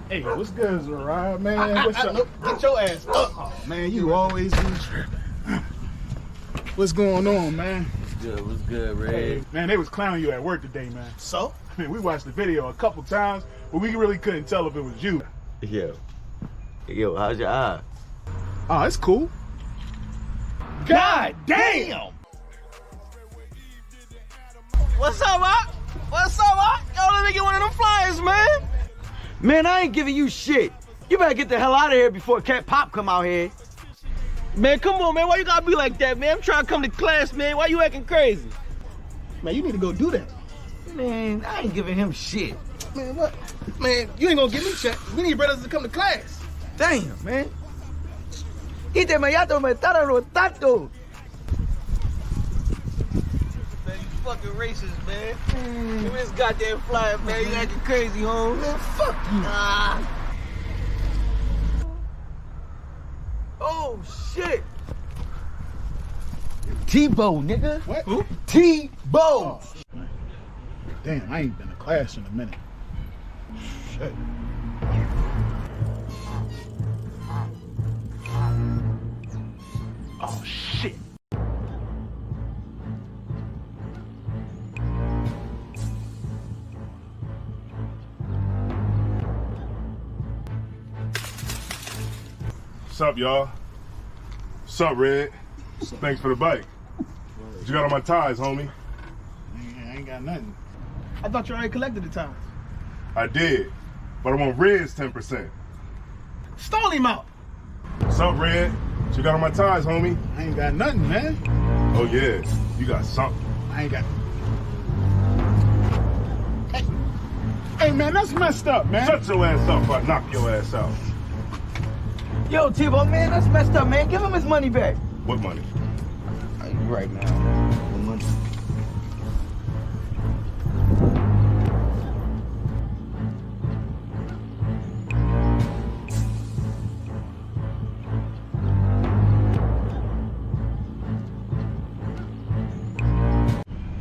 Hey, what's good, Zariah, man? What's up? Get your ass up. Oh, man, you always be tripping. What's going on, man? What's good, Red? Hey, man, they was clowning you at work today, man. So? I mean, we watched the video a couple times, but we really couldn't tell if it was you. Yo, how's your eye? Oh, it's cool. God damn! What's up, Rock? What's up, Rock? Yo, let me get one of them flyers, man. Man, I ain't giving you shit. You better get the hell out of here before Cat Pop come out here. Man, come on, man. Why you gotta be like that, man? I'm trying to come to class, man. Why you acting crazy? Man, you need to go do that. Man, I ain't giving him shit. Man, what? Man, you ain't gonna give me shit. We need brothers to come to class. Damn, man. Ite me yato me taro tato. Man, you fucking racist, man. Give me this goddamn flyer, man. You acting crazy, home. Man, fuck you. Oh, shit. Tebow, nigga. What? Who? Tebow. Oh, damn, I ain't been to class in a minute. Shit. Oh, shit. What's up, y'all? What's up, Red? Thanks for the bike. What you got on my ties, homie? I ain't got nothing. I thought you already collected the time. I did, but I want Red's 10%. Stall him out. What's up, Red? What you got on my ties, homie? I ain't got nothing, man. Oh, yeah, you got something. I ain't got. Hey, man, that's messed up, man. Shut your ass up or I knock your ass out. Yo, Tebow, man, that's messed up, man. Give him his money back. What money? Right now. The money.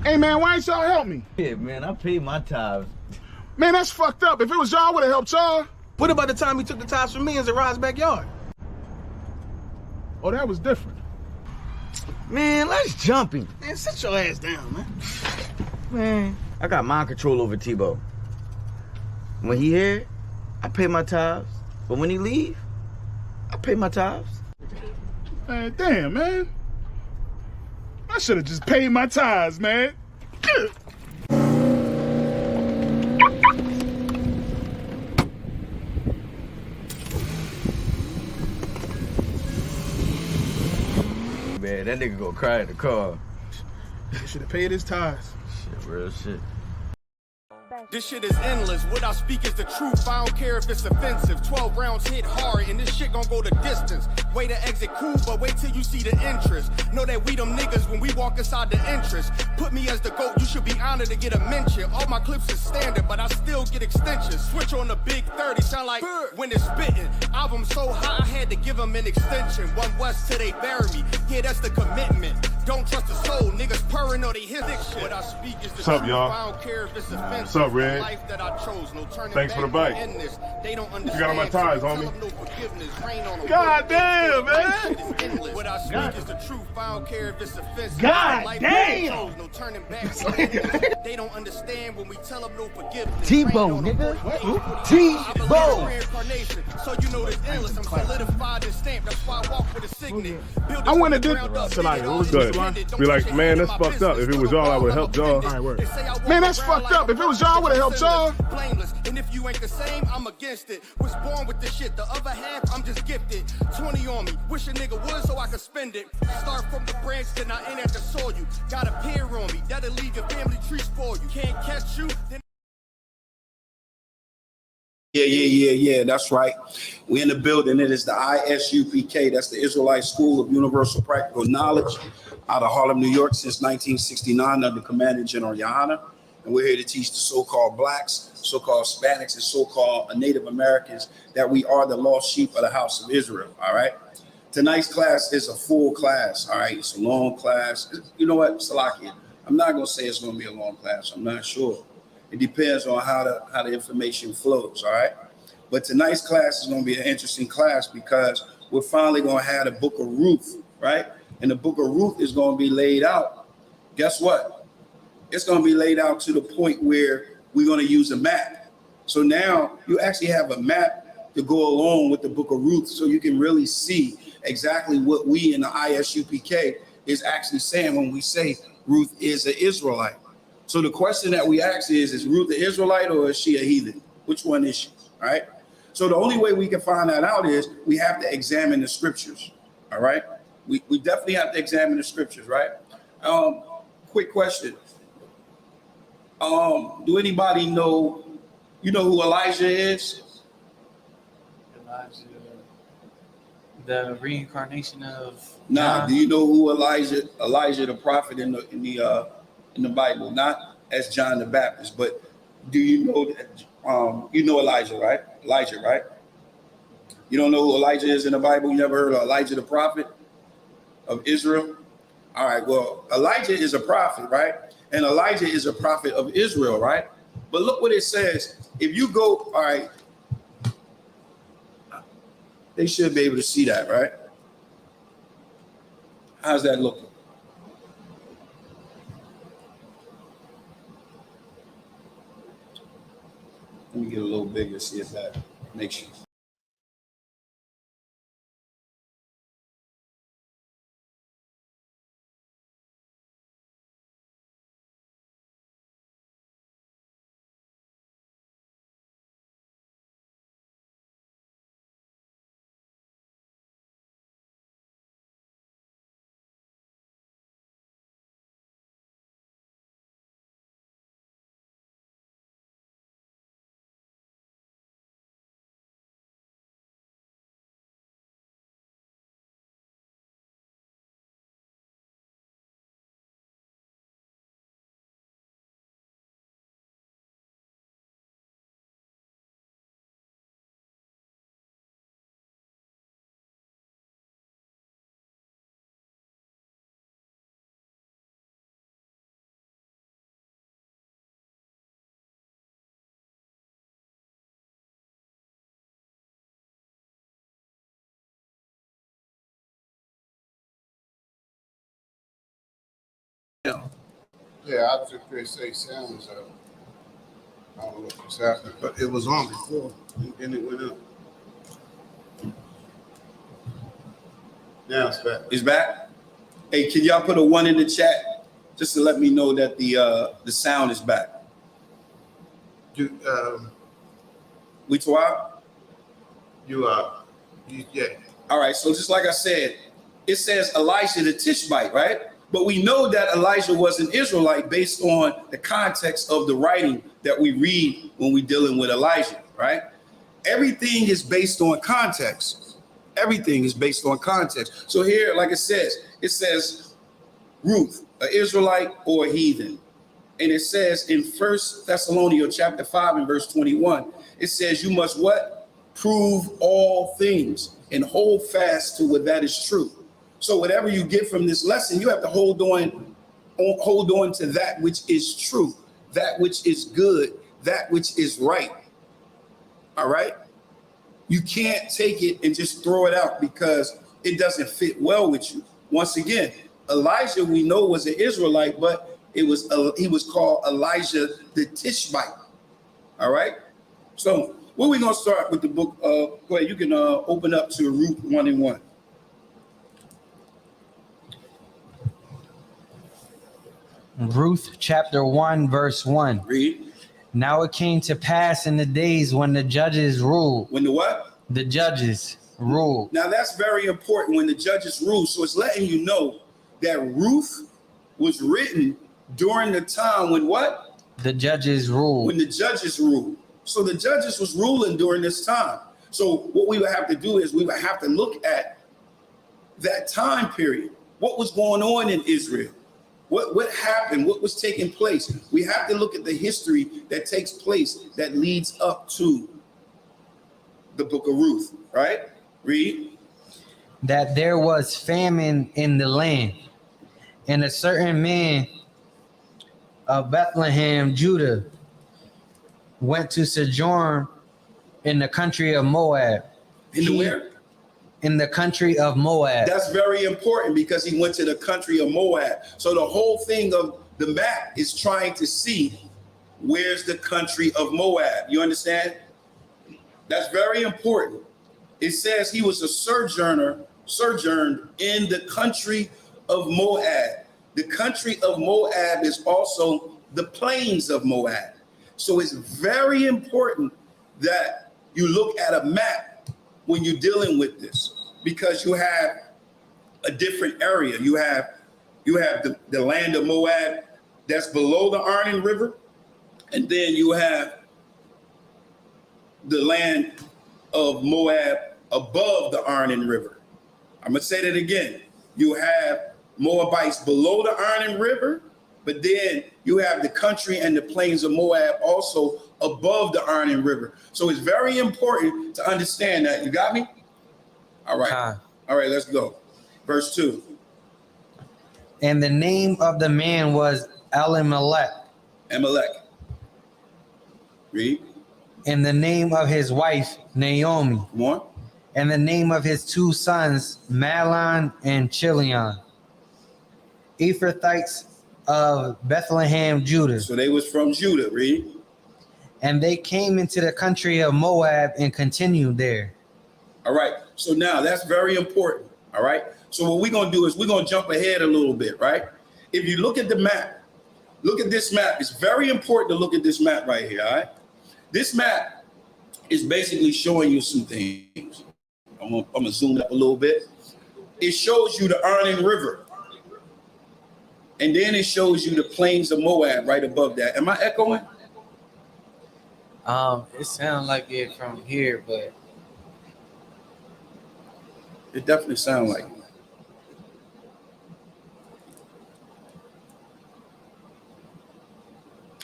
Hey, man, why ain't y'all help me? Yeah, man, I paid my tithes. Man, that's fucked up. If it was y'all, I would have helped y'all. What about the time he took the ties from me in Zariah's backyard? Oh, that was different. Man, let's jump him. Man, sit your ass down, man. Man, I got mind control over Tebow. When he here, I pay my tithes. But when he leave, I pay my tithes. Man, damn, man. I should have just paid my tithes, man. Man, that nigga gonna cry in the car. He should have paid his tithes. Shit, real shit. This shit is endless. What I speak is the truth. I don't care if it's offensive. 12 rounds hit hard, and this shit gon' go the distance. Way to exit cool, but wait till you see the interest. Know that we them niggas when we walk inside the entrance. Put me as the GOAT, you should be honored to get a mention. All my clips is standard, but I still get extensions. Switch on the big 30, sound like when it's spitting. Album so high, I had to give them an extension. One West till they bury me. Yeah, that's the commitment. Don't trust the soul, niggas purring or they hit this shit. What I speak is the What's up, truth. y'all? I don't care if it's offensive. What's up, Red? Life that I chose, no turning Thanks for the back, bike. no endless. They don't What you got on my ties, homie? God damn, man. What I speak is the truth. I don't care if it's offensive. God Life damn. that I chose, no turning back. They don't understand when we tell them no forgiveness. Tebow, nigga. Tebow. Reincarnation, so you know this endless. I'm solidified and stamped. That's why I walk with a signet. I went and did tonight. What was Good. this? Be like, man, that's fucked up. If it was y'all, I would have helped y'all. All right, word. Man, that's fucked up. If it was y'all, I would have helped y'all. Blameless, and if you ain't the same, I'm against it. Was born with this shit. The other half, I'm just gifted. 20 on me. Wish a nigga would so I could spend it. Start from the branch, then I ain't at the soil. You got a peer on me. That'll leave your family trees for you. Can't catch you. Then Yeah, that's right. We're in the building. It is the ISUPK. That's the Israelite School of Universal Practical Knowledge out of Harlem, New York since 1969 under Commander General Yohana. And we're here to teach the so-called blacks, so-called Hispanics, and so-called Native Americans that we are the lost sheep of the house of Israel, all right? Tonight's class is a full class, all right? It's a long class. You know what, Salakia? I'm not gonna say it's gonna be a long class. I'm not sure. It depends on how the information flows, all right? But tonight's class is gonna be an interesting class because we're finally gonna have the book of Ruth, right? And the book of Ruth is gonna be laid out. Guess what? It's gonna be laid out to the point where we're gonna use a map. So now you actually have a map to go along with the book of Ruth so you can really see exactly what we in the ISUPK is actually saying when we say Ruth is an Israelite. So the question that we ask is Ruth an Israelite or is she a heathen? Which one is she, all right? So the only way we can find that out is we have to examine the scriptures, all right? We definitely have to examine the scriptures, right? Quick question. Do anybody know, you know who Elijah is? Elijah, the reincarnation of Nah, do you know who Elijah the prophet in the Bible? Not as John the Baptist, but do you know that you know Elijah, right? Elijah, right? You don't know who Elijah is in the Bible? You never heard of Elijah the prophet of Israel? All right, well, Elijah is a prophet, right? And Elijah is a prophet of Israel, right? But look what it says. If you go, all right, they should be able to see that, right? How's that looking? Let me get a little bigger, see if that makes you. Yeah, I was just going to say sounds up. I don't know what was happening, but it was on before, and then it went up. Now it's back. It's back? Hey, can y'all put a 1 in the chat just to let me know that the sound is back? We twa? Yeah. All right, so just like I said, it says Elijah the Tishbite, right? But we know that Elijah was an Israelite based on the context of the writing that we read when we're dealing with Elijah, right? Everything is based on context. Everything is based on context. So here, like it says Ruth, an Israelite or a heathen. And it says in 1 Thessalonians chapter 5 and verse 21, it says you must what? Prove all things and hold fast to what that is true. So whatever you get from this lesson, you have to hold on to that which is true, that which is good, that which is right. All right? You can't take it and just throw it out because it doesn't fit well with you. Once again, Elijah we know was an Israelite, but he was called Elijah the Tishbite. All right? So where we gonna start with the book? Go ahead, you can open up to Ruth 1 and 1. Ruth chapter 1 verse 1. Read. Now it came to pass in the days when the judges ruled. When the what? The judges ruled. Now that's very important, when the judges rule. So it's letting you know that Ruth was written during the time when what? The judges ruled. When the judges ruled. So the judges was ruling during this time. So what we would have to do is we would have to look at that time period. What was going on in Israel? What happened? What was taking place? We have to look at the history that takes place that leads up to the book of Ruth, right? Read. that there was famine in the land, and a certain man of Bethlehem, Judah, went to sojourn in the country of Moab. In the where? In the country of Moab. That's very important because he went to the country of Moab. So the whole thing of the map is trying to see where's the country of Moab. You understand? That's very important. It says he was a sojourned in the country of Moab. The country of Moab is also the plains of Moab. So it's very important that you look at a map when you're dealing with this, because you have a different area. You have the land of Moab that's below the Arnon River, and then you have the land of Moab above the Arnon River. I'm gonna say that again. You have Moabites below the Arnon River, but then you have the country and the plains of Moab also above the Arnon River. So it's very important to understand that. You got me? All right. All right, let's go. Verse 2. And the name of the man was Elimelech. Amalek. Read. And the name of his wife, Naomi. Come on. And the name of his two sons, Mahlon and Chilion, Ephrathites of Bethlehem, Judah. So they was from Judah. Read. And they came into the country of Moab and continued there. All right. So now that's very important. All right. So what we're going to do is we're going to jump ahead a little bit, right? If you look at the map, look at this map. It's very important to look at this map right here. All right. This map is basically showing you some things. I'm going to zoom up a little bit. It shows you the Arnon River. And then it shows you the plains of Moab right above that. Am I echoing? It sounds like it from here, but It definitely sounds like it.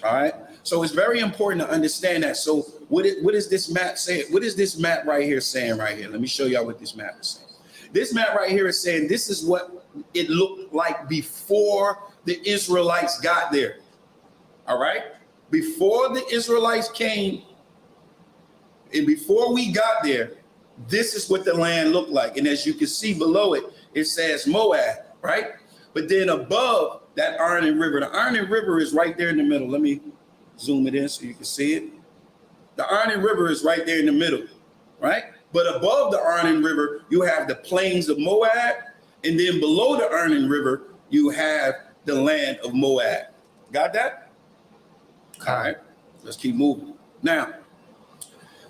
All right. So it's very important to understand that. So what is this map saying? What is this map right here saying right here? Let me show y'all what this map is saying. This map right here is saying this is what it looked like before the Israelites got there. All right. Before the Israelites came and before we got there, this is what the land looked like. And as you can see below it, it says Moab, right? But then above that Arnon River, the Arnon River is right there in the middle. Let me zoom it in so you can see it. The Arnon River is right there in the middle, right? But above the Arnon River, you have the plains of Moab. And then below the Arnon River, you have the land of Moab. Got that? All right, let's keep moving. Now,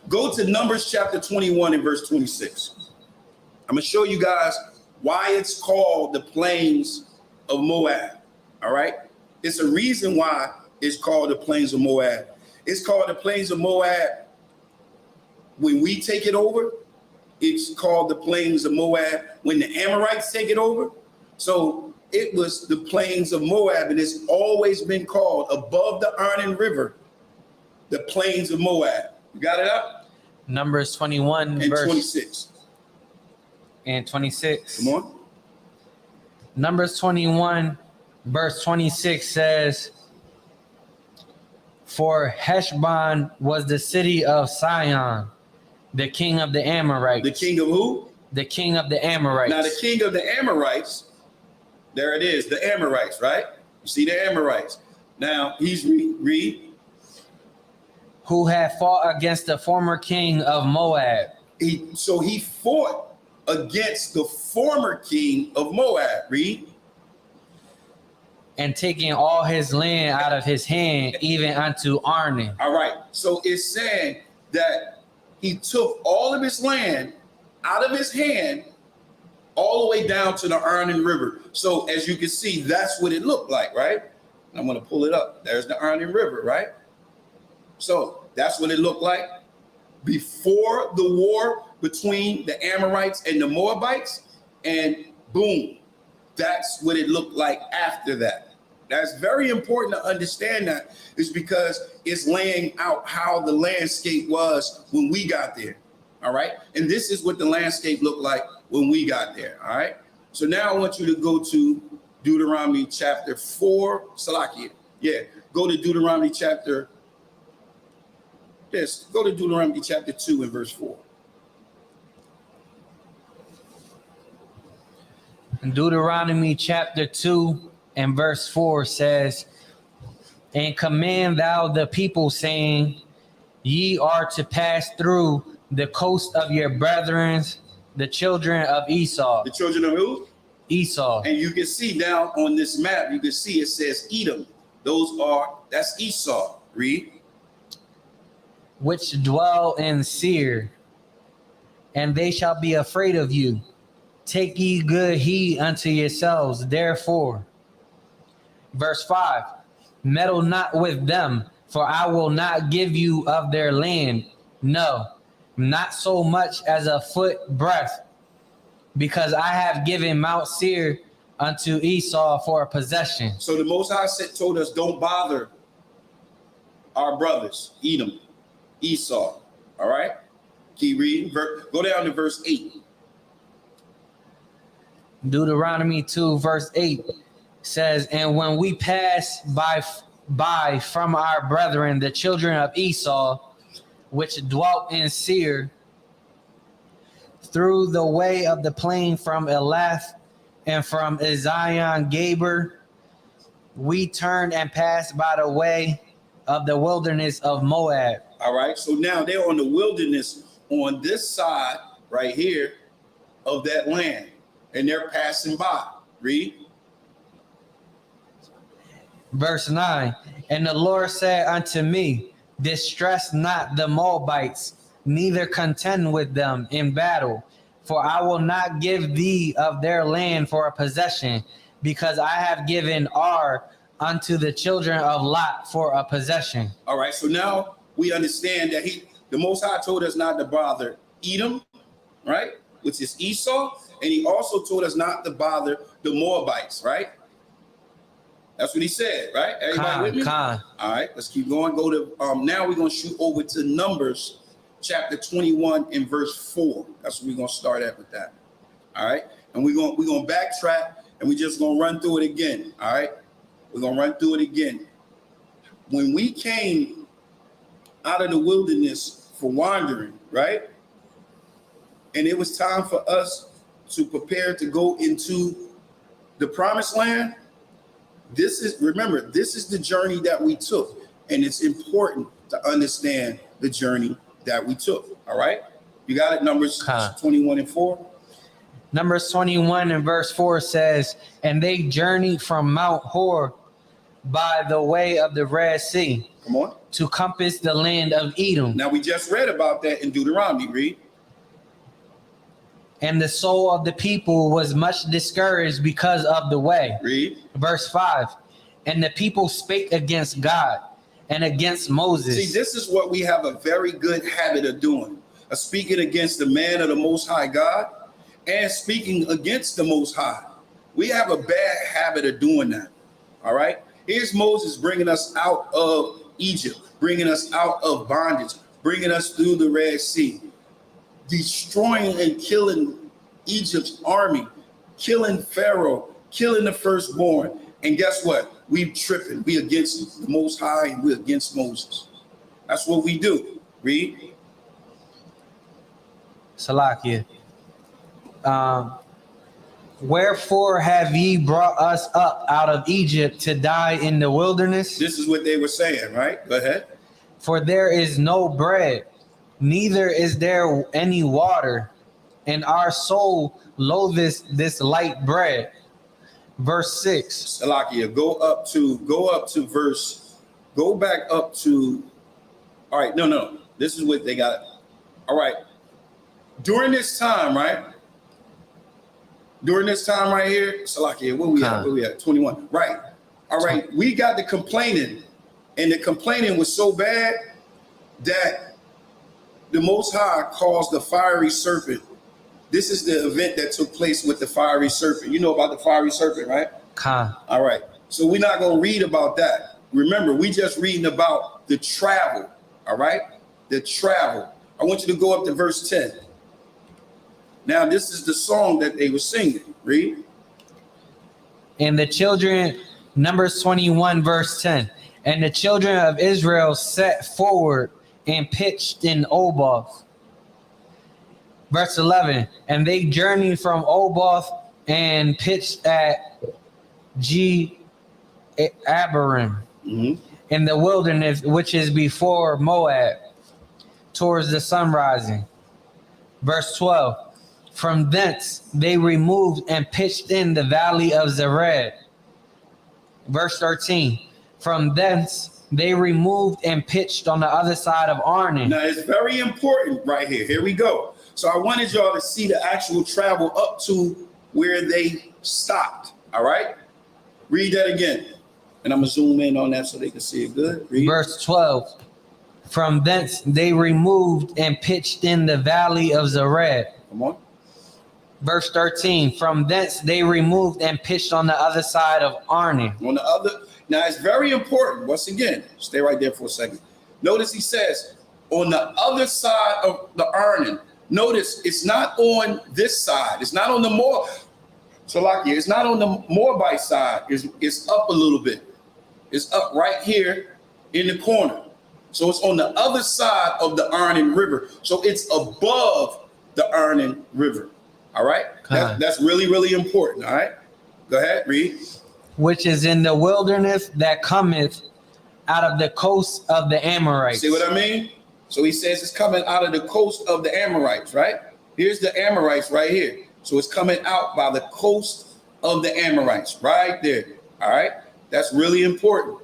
go to Numbers chapter 21 and verse 26. I'm going to show you guys why it's called the plains of Moab. All right. It's a reason why it's called the plains of Moab. It's called the plains of Moab. When we take it over, it's called the plains of Moab. When the Amorites take it over, so it was the plains of Moab, and it's always been called above the Arnon River, the plains of Moab. You got it up? Numbers 21 and verse 26. And 26. Come on. Numbers 21 verse 26 says, for Heshbon was the city of Sihon, the king of the Amorites. The king of who? The king of the Amorites. Now the king of the Amorites, there it is, the Amorites, right? You see the Amorites. Now he's read. Who had fought against the former king of Moab. So he fought against the former king of Moab. Read. And taking all his land out of his hand, even unto Arnon. All right. So it's saying that he took all of his land out of his hand all the way down to the Arnon River. So as you can see, that's what it looked like, right? I'm going to pull it up. There's the Arnon River, right? So that's what it looked like before the war between the Amorites and the Moabites. And boom, that's what it looked like after that. That's very important to understand that, is because it's laying out how the landscape was when we got there. All right. And this is what the landscape looked like when we got there. All right. So now I want you to go to Deuteronomy chapter 4. Salakia. Yeah. Go to Deuteronomy chapter. Yes. Go to Deuteronomy chapter 2 and verse 4. Deuteronomy chapter 2 and verse 4 says, and command thou the people, saying, ye are to pass through the coast of your brethren, the children of Esau. The children of who? Esau. And you can see down on this map, you can see it says Edom. That's Esau. Read. Which dwell in Seir, and they shall be afraid of you. Take ye good heed unto yourselves, therefore. Verse 5, meddle not with them, for I will not give you of their land, no, not so much as a foot breadth, because I have given Mount Seir unto Esau for a possession. So the Most High told us, don't bother our brothers, Edom, Esau. All right? Keep reading. Go down to verse 8. Deuteronomy 2 verse 8 says, and when we pass by from our brethren, the children of Esau, which dwelt in Seir, through the way of the plain from Elath and from Ezion Gaber, we turned and passed by the way of the wilderness of Moab. All right. So now they're on the wilderness on this side right here of that land, and they're passing by. Read. Verse 9, and the Lord said unto me, distress not the Moabites, neither contend with them in battle, for I will not give thee of their land for a possession, because I have given Ar unto the children of Lot for a possession. All right. So now we understand that the Most High told us not to bother Edom, right, which is Esau, and he also told us not to bother the Moabites, right? That's what he said, right? Everybody with me? All right, let's keep going. Go to now we're gonna shoot over to Numbers chapter 21 and verse 4. That's what we're gonna start at with that. All right, and we're gonna backtrack and we're just gonna run through it again. All right, we're gonna run through it again. When we came out of the wilderness for wandering, right? And it was time for us to prepare to go into the promised land. This is the journey that we took, and it's important to understand the journey that we took. All right, you got it. Numbers 21 and 4. Numbers 21 and verse 4 says, and they journeyed from Mount Hor by the way of the Red Sea. Come on. To compass the land of Edom. Now we just read about that in Deuteronomy. Read. And the soul of the people was much discouraged because of the way. Read. Verse 5. And the people spake against God and against Moses. See, this is what we have a very good habit of doing. Of speaking against the man of the Most High God and speaking against the Most High. We have a bad habit of doing that. All right. Here's Moses bringing us out of Egypt, bringing us out of bondage, bringing us through the Red Sea, destroying and killing Egypt's army, killing Pharaoh, killing the firstborn. And guess what? We tripping. We against the Most High and we against Moses. That's what we do. Read. Salakia. Wherefore have ye brought us up out of Egypt to die in the wilderness? This is what they were saying, right? Go ahead. For there is no bread, neither is there any water, and our soul loatheth this light bread. Verse 6. Salakia, go back up to, all right, no. This is what they got. All right. During this time right here, Salakia, where we at? 21. Right. All right. We got the complaining, and the complaining was so bad that the Most High caused the fiery serpent. This is the event that took place with the fiery serpent. You know about the fiery serpent, right? All right. So we're not going to read about that. Remember, we just reading about the travel. All right. The travel. I want you to go up to verse 10. Now, this is the song that they were singing. Read. And the children, Numbers 21, verse 10. And the children of Israel set forward and pitched in Oboth. Verse 11. And they journeyed from Oboth and pitched at Abarim in the wilderness, which is before Moab, towards the sun rising. Verse 12. From thence they removed and pitched in the valley of Zered. Verse 13. From thence they removed and pitched on the other side of Arnon. Now, it's very important right here. Here we go. So I wanted y'all to see the actual travel up to where they stopped. All right? Read that again. And I'm going to zoom in on that so they can see it good. Read. Verse 12. From thence they removed and pitched in the valley of Zered. Come on. Verse 13. From thence they removed and pitched on the other side of Arnon. On the other. Now, it's very important. Once again, stay right there for a second. Notice he says, on the other side of the Arnon. Notice it's not on this side. It's not on the Salakia. It's not on the Moabite side. It's up a little bit. It's up right here in the corner. So it's on the other side of the Arnon River. So it's above the Arnon River. All right? That's really, really important. All right? Go ahead, read. Which is in the wilderness that cometh out of the coast of the Amorites. See what I mean? So he says it's coming out of the coast of the Amorites, right? Here's the Amorites right here. So it's coming out by the coast of the Amorites right there. All right? That's really important.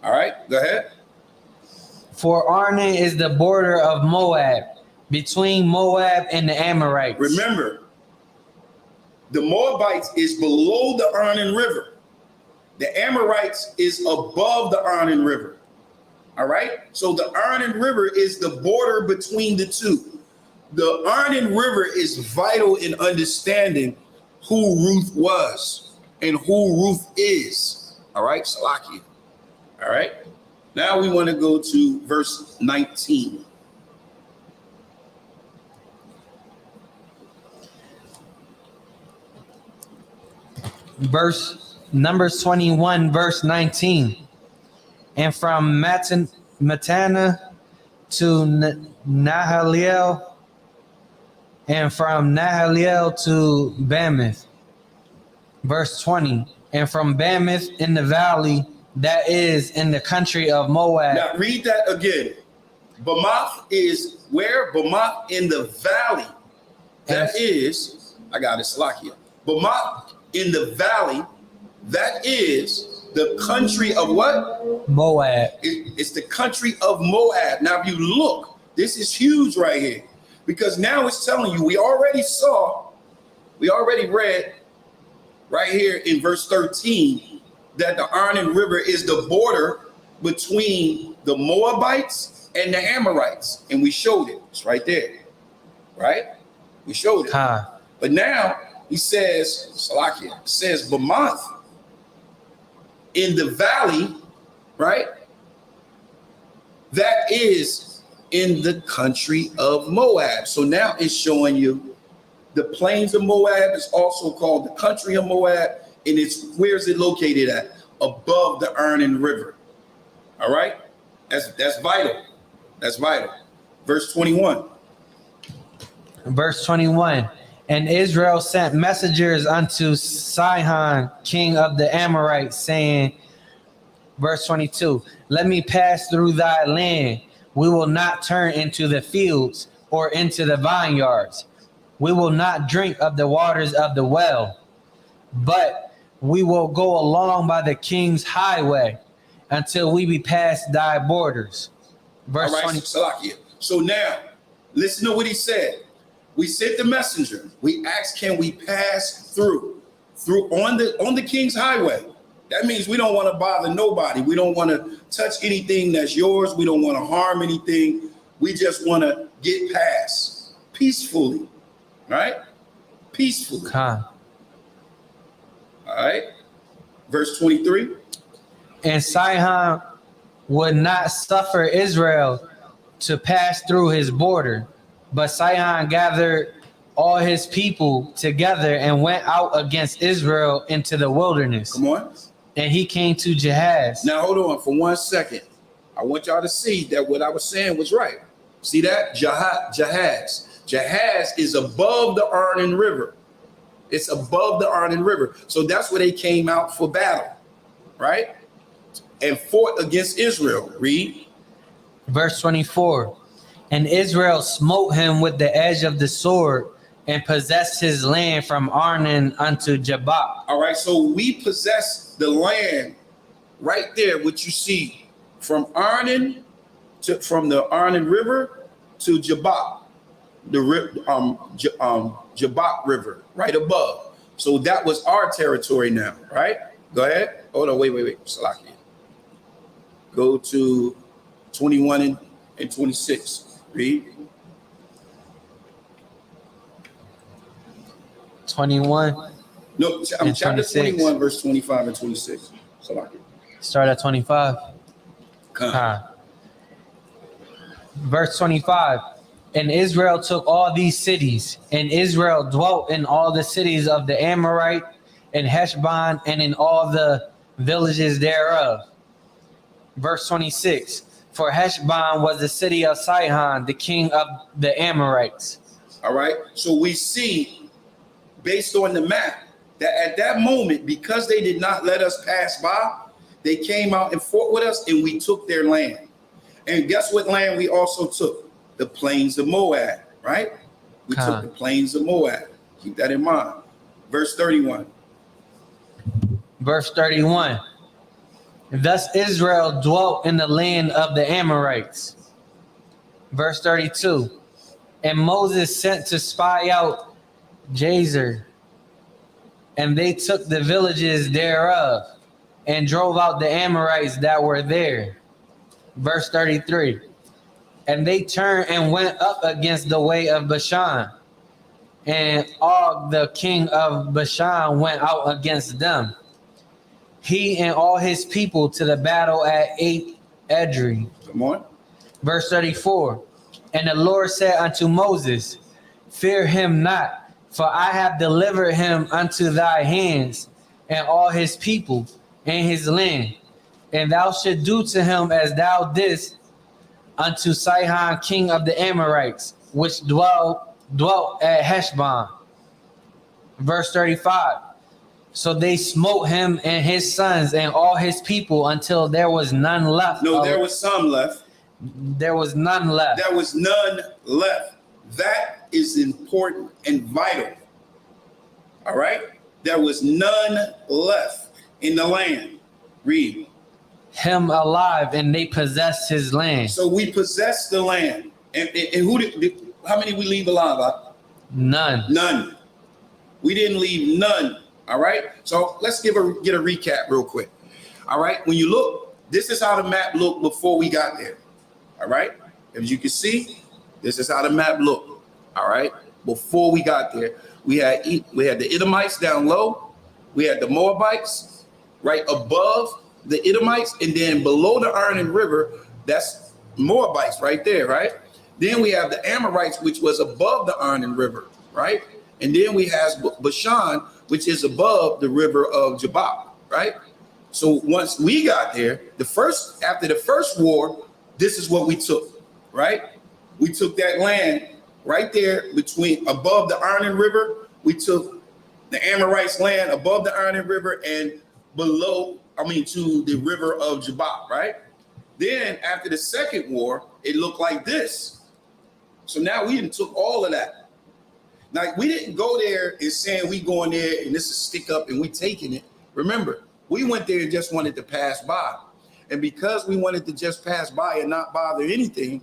All right? Go ahead. For Arnon is the border of Moab, between Moab and the Amorites. Remember, the Moabites is below the Arnon River. The Amorites is above the Arnon River. All right? So the Arnon River is the border between the two. The Arnon River is vital in understanding who Ruth was and who Ruth is. All right? Salakia. All right? Now we want to go to verse 19. Numbers 21, verse 19. And from Matana to Nahaliel, and from Nahaliel to Bamoth. Verse 20. And from Bamoth in the valley that is in the country of Moab. Now read that again. Bamoth is where? Bamoth in the valley. That is, I got it, Salakia. Bamoth in the valley, that is the country of what? Moab. It's the country of Moab. Now, if you look, this is huge right here. Because now it's telling you, we already read right here in verse 13 that the Arnon River is the border between the Moabites and the Amorites. And we showed it. It's right there. Right? We showed it. But now he says, Salakia, it says Bamoth in the valley, right? That is in the country of Moab. So now it's showing you the plains of Moab is also called the country of Moab. And where's it located at? Above the Arnon River. All right? That's vital. That's vital. Verse 21. Verse 21. And Israel sent messengers unto Sihon, king of the Amorites, saying, verse 22, let me pass through thy land. We will not turn into the fields or into the vineyards. We will not drink of the waters of the well, but we will go along by the king's highway until we be past thy borders. Verse 20. Salakia. So now, listen to what he said. We sent the messenger. We asked, can we pass through on the king's highway? That means we don't want to bother nobody. We don't want to touch anything that's yours. We don't want to harm anything. We just want to get past peacefully, right? Peacefully. All right. Verse 23. And Sihon would not suffer Israel to pass through his border, but Sihon gathered all his people together and went out against Israel into the wilderness. Come on. And he came to Jahaz. Now hold on for 1 second. I want y'all to see that what I was saying was right. See that? Jahaz. Jahaz is above the Arnon River. It's above the Arnon River. So that's where they came out for battle, right? And fought against Israel. Read. Verse 24. And Israel smote him with the edge of the sword and possessed his land from Arnon unto Jabbok. All right, so we possess the land right there, which you see from Arnon from the Arnon River to Jabbok, Jabbok River, right above. So that was our territory now, right? Go ahead. Hold on, wait. Salaki. Go to 21 and 26. Read. 21. No, I'm and chapter 26. 21, verse 25 and 26. Salaki. Start at 25. Verse 25. And Israel took all these cities, and Israel dwelt in all the cities of the Amorite, and Heshbon, and in all the villages thereof. Verse 26. For Heshbon was the city of Sihon, the king of the Amorites. All right. So we see, based on the map, that at that moment, because they did not let us pass by, they came out and fought with us, and we took their land. And guess what land we also took? The plains of Moab, right? We took the plains of Moab. Keep that in mind. Verse 31. Verse 31. Thus Israel dwelt in the land of the Amorites. Verse 32. And Moses sent to spy out Jazer, and they took the villages thereof, and drove out the Amorites that were there. Verse 33. And they turned and went up against the way of Bashan, and Og the king of Bashan went out against them, he and all his people, to the battle at Edrei. Come on. Verse 34. And the Lord said unto Moses, fear him not, for I have delivered him unto thy hands, and all his people, and his land. And thou should do to him as thou didst unto Sihon king of the Amorites, which dwelt at Heshbon. Verse 35. So they smote him and his sons and all his people until there was none left. No, there was some left. There was none left. There was none left. That is important and vital. All right? There was none left in the land. Read. Him alive, and they possessed his land. So we possessed the land. And how many we leave alive? Huh? None. None. We didn't leave none. All right. So let's get a recap real quick. All right. When you look, this is how the map looked before we got there. All right. As you can see, this is how the map looked. All right. Before we got there, we had the Edomites down low. We had the Moabites right above the Edomites, and then below the Arnon River, that's Moabites right there, right? Then we have the Amorites, which was above the Arnon River, right? And then we have Bashan, which is above the river of Jabbok, right? So once we got there, after the first war, this is what we took, right? We took that land right there above the Arnon River. We took the Amorites' land above the Arnon River and to the river of Jabbok, right? Then after the second war, it looked like this. So now we took all of that. Now, we didn't go there and saying we going there and this is stick up and we taking it. Remember, we went there and just wanted to pass by. And because we wanted to just pass by and not bother anything,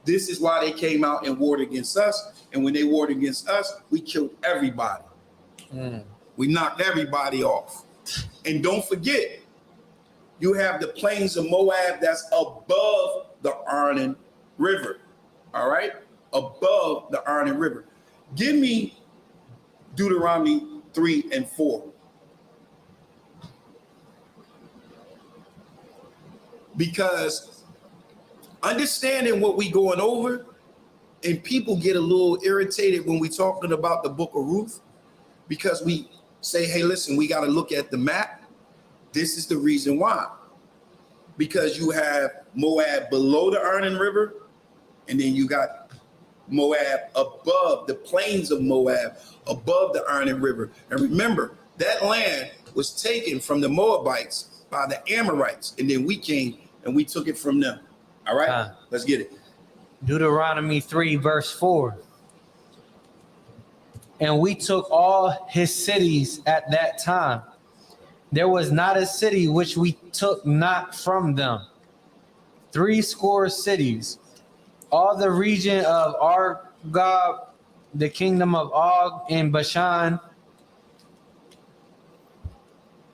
this is why they came out and warred against us. And when they warred against us, we killed everybody. We knocked everybody off. And don't forget, you have the plains of Moab that's above the Arnon River. All right? Above the Arnon River. Give me Deuteronomy 3 and 4. Because understanding what we going over And people get a little irritated when we talking about the book of Ruth, because we say, hey, listen, we got to look at the map. This is the reason why. Because you have Moab below the Arnon River, and then you got Moab above, the plains of Moab above the Arnon River. And remember, that land was taken from the Moabites by the Amorites, and then we came and we took it from them. All right, let's get it. Deuteronomy 3, verse 4. And we took all his cities at that time. There was not a city which we took not from them. 80 cities. All the region of Argob, the kingdom of Og and Bashan.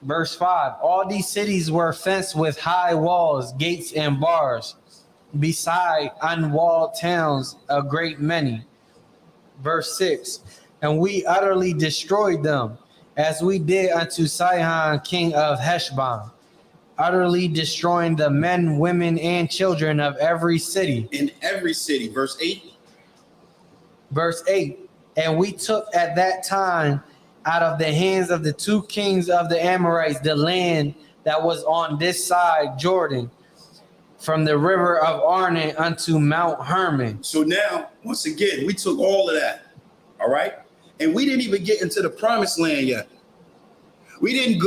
Verse 5. All these cities were fenced with high walls, gates, and bars, beside unwalled towns a great many. Verse 6. And we utterly destroyed them, as we did unto Sihon, king of Heshbon, utterly destroying the men, women, and children of every city. In every city. Verse 8. Verse 8. And we took at that time out of the hands of the 2 kings of the Amorites the land that was on this side Jordan, from the river of Arnon unto Mount Hermon. So now, once again, we took all of that. All right. And we didn't even get into the promised land yet. We didn't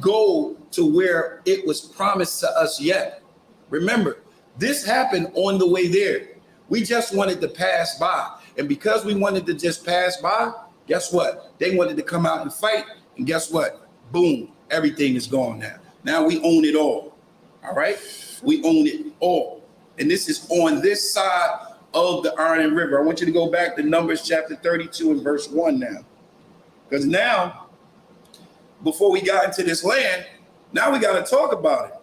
go to where it was promised to us yet. Remember, this happened on the way there. We just wanted to pass by. And because we wanted to just pass by, guess what? They wanted to come out and fight. And guess what? Boom, everything is gone now. Now we own it all. All right? We own it all. And this is on this side of the Arnon River. I want you to go back to Numbers chapter 32 and verse 1 now. Because now, before we got into this land, now we got to talk about it.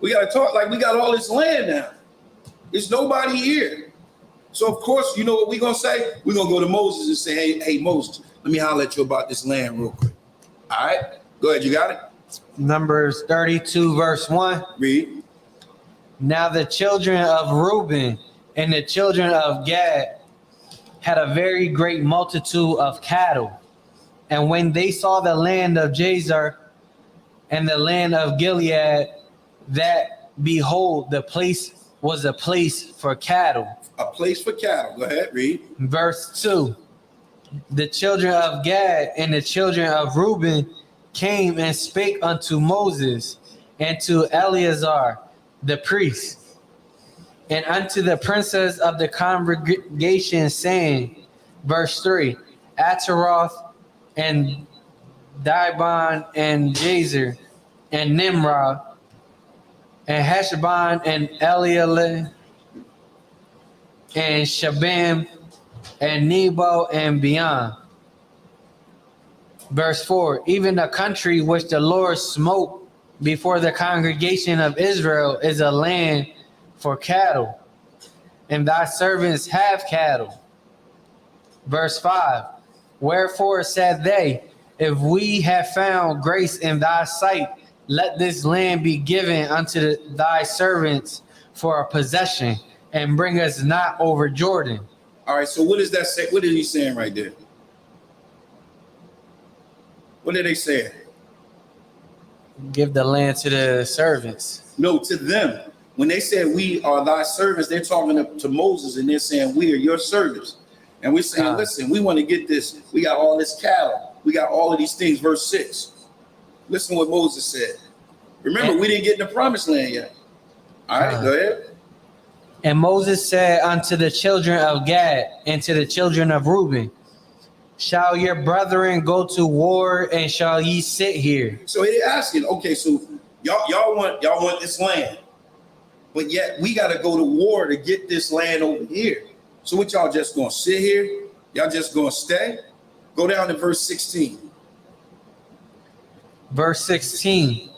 We got to talk like we got all this land now. There's nobody here. So, of course, you know what we're going to say? We're going to go to Moses and say, hey, Moses, let me holler at you about this land real quick. All right? Go ahead. You got it? Numbers 32, verse 1. Read. Now the children of Reuben and the children of Gad had a very great multitude of cattle. And when they saw the land of Jazer and the land of Gilead, that behold, the place was a place for cattle. A place for cattle. Go ahead, read. Verse 2. The children of Gad and the children of Reuben came and spake unto Moses and to Eleazar the priest, and unto the princes of the congregation, saying, verse 3, Ataroth and Dibon and Jazer and Nimrod and Heshbon and Elealeh and Shabam and Nebo and beyond. Verse 4, even the country which the Lord smote before the congregation of Israel is a land for cattle, and thy servants have cattle. Verse 5, wherefore said they, if we have found grace in thy sight, let this land be given unto thy servants for a possession, and bring us not over Jordan. All right, so what does that say? What is he saying right there? What are they saying? Give the land to the servants. No, to them. When they said we are thy servants, they're talking to Moses, and they're saying we are your servants. And we're saying, listen, we want to get this. We got all this cattle. We got all of these things. Verse 6. Listen to what Moses said. Remember, we didn't get in the promised land yet. All right, go ahead. And Moses said unto the children of Gad and to the children of Reuben, shall your brethren go to war, and shall ye sit here? So they're asking, okay, so y'all want this land, but yet we got to go to war to get this land over here. So what, y'all just gonna sit here? Y'all just gonna stay? Go down to verse 16. Verse 16.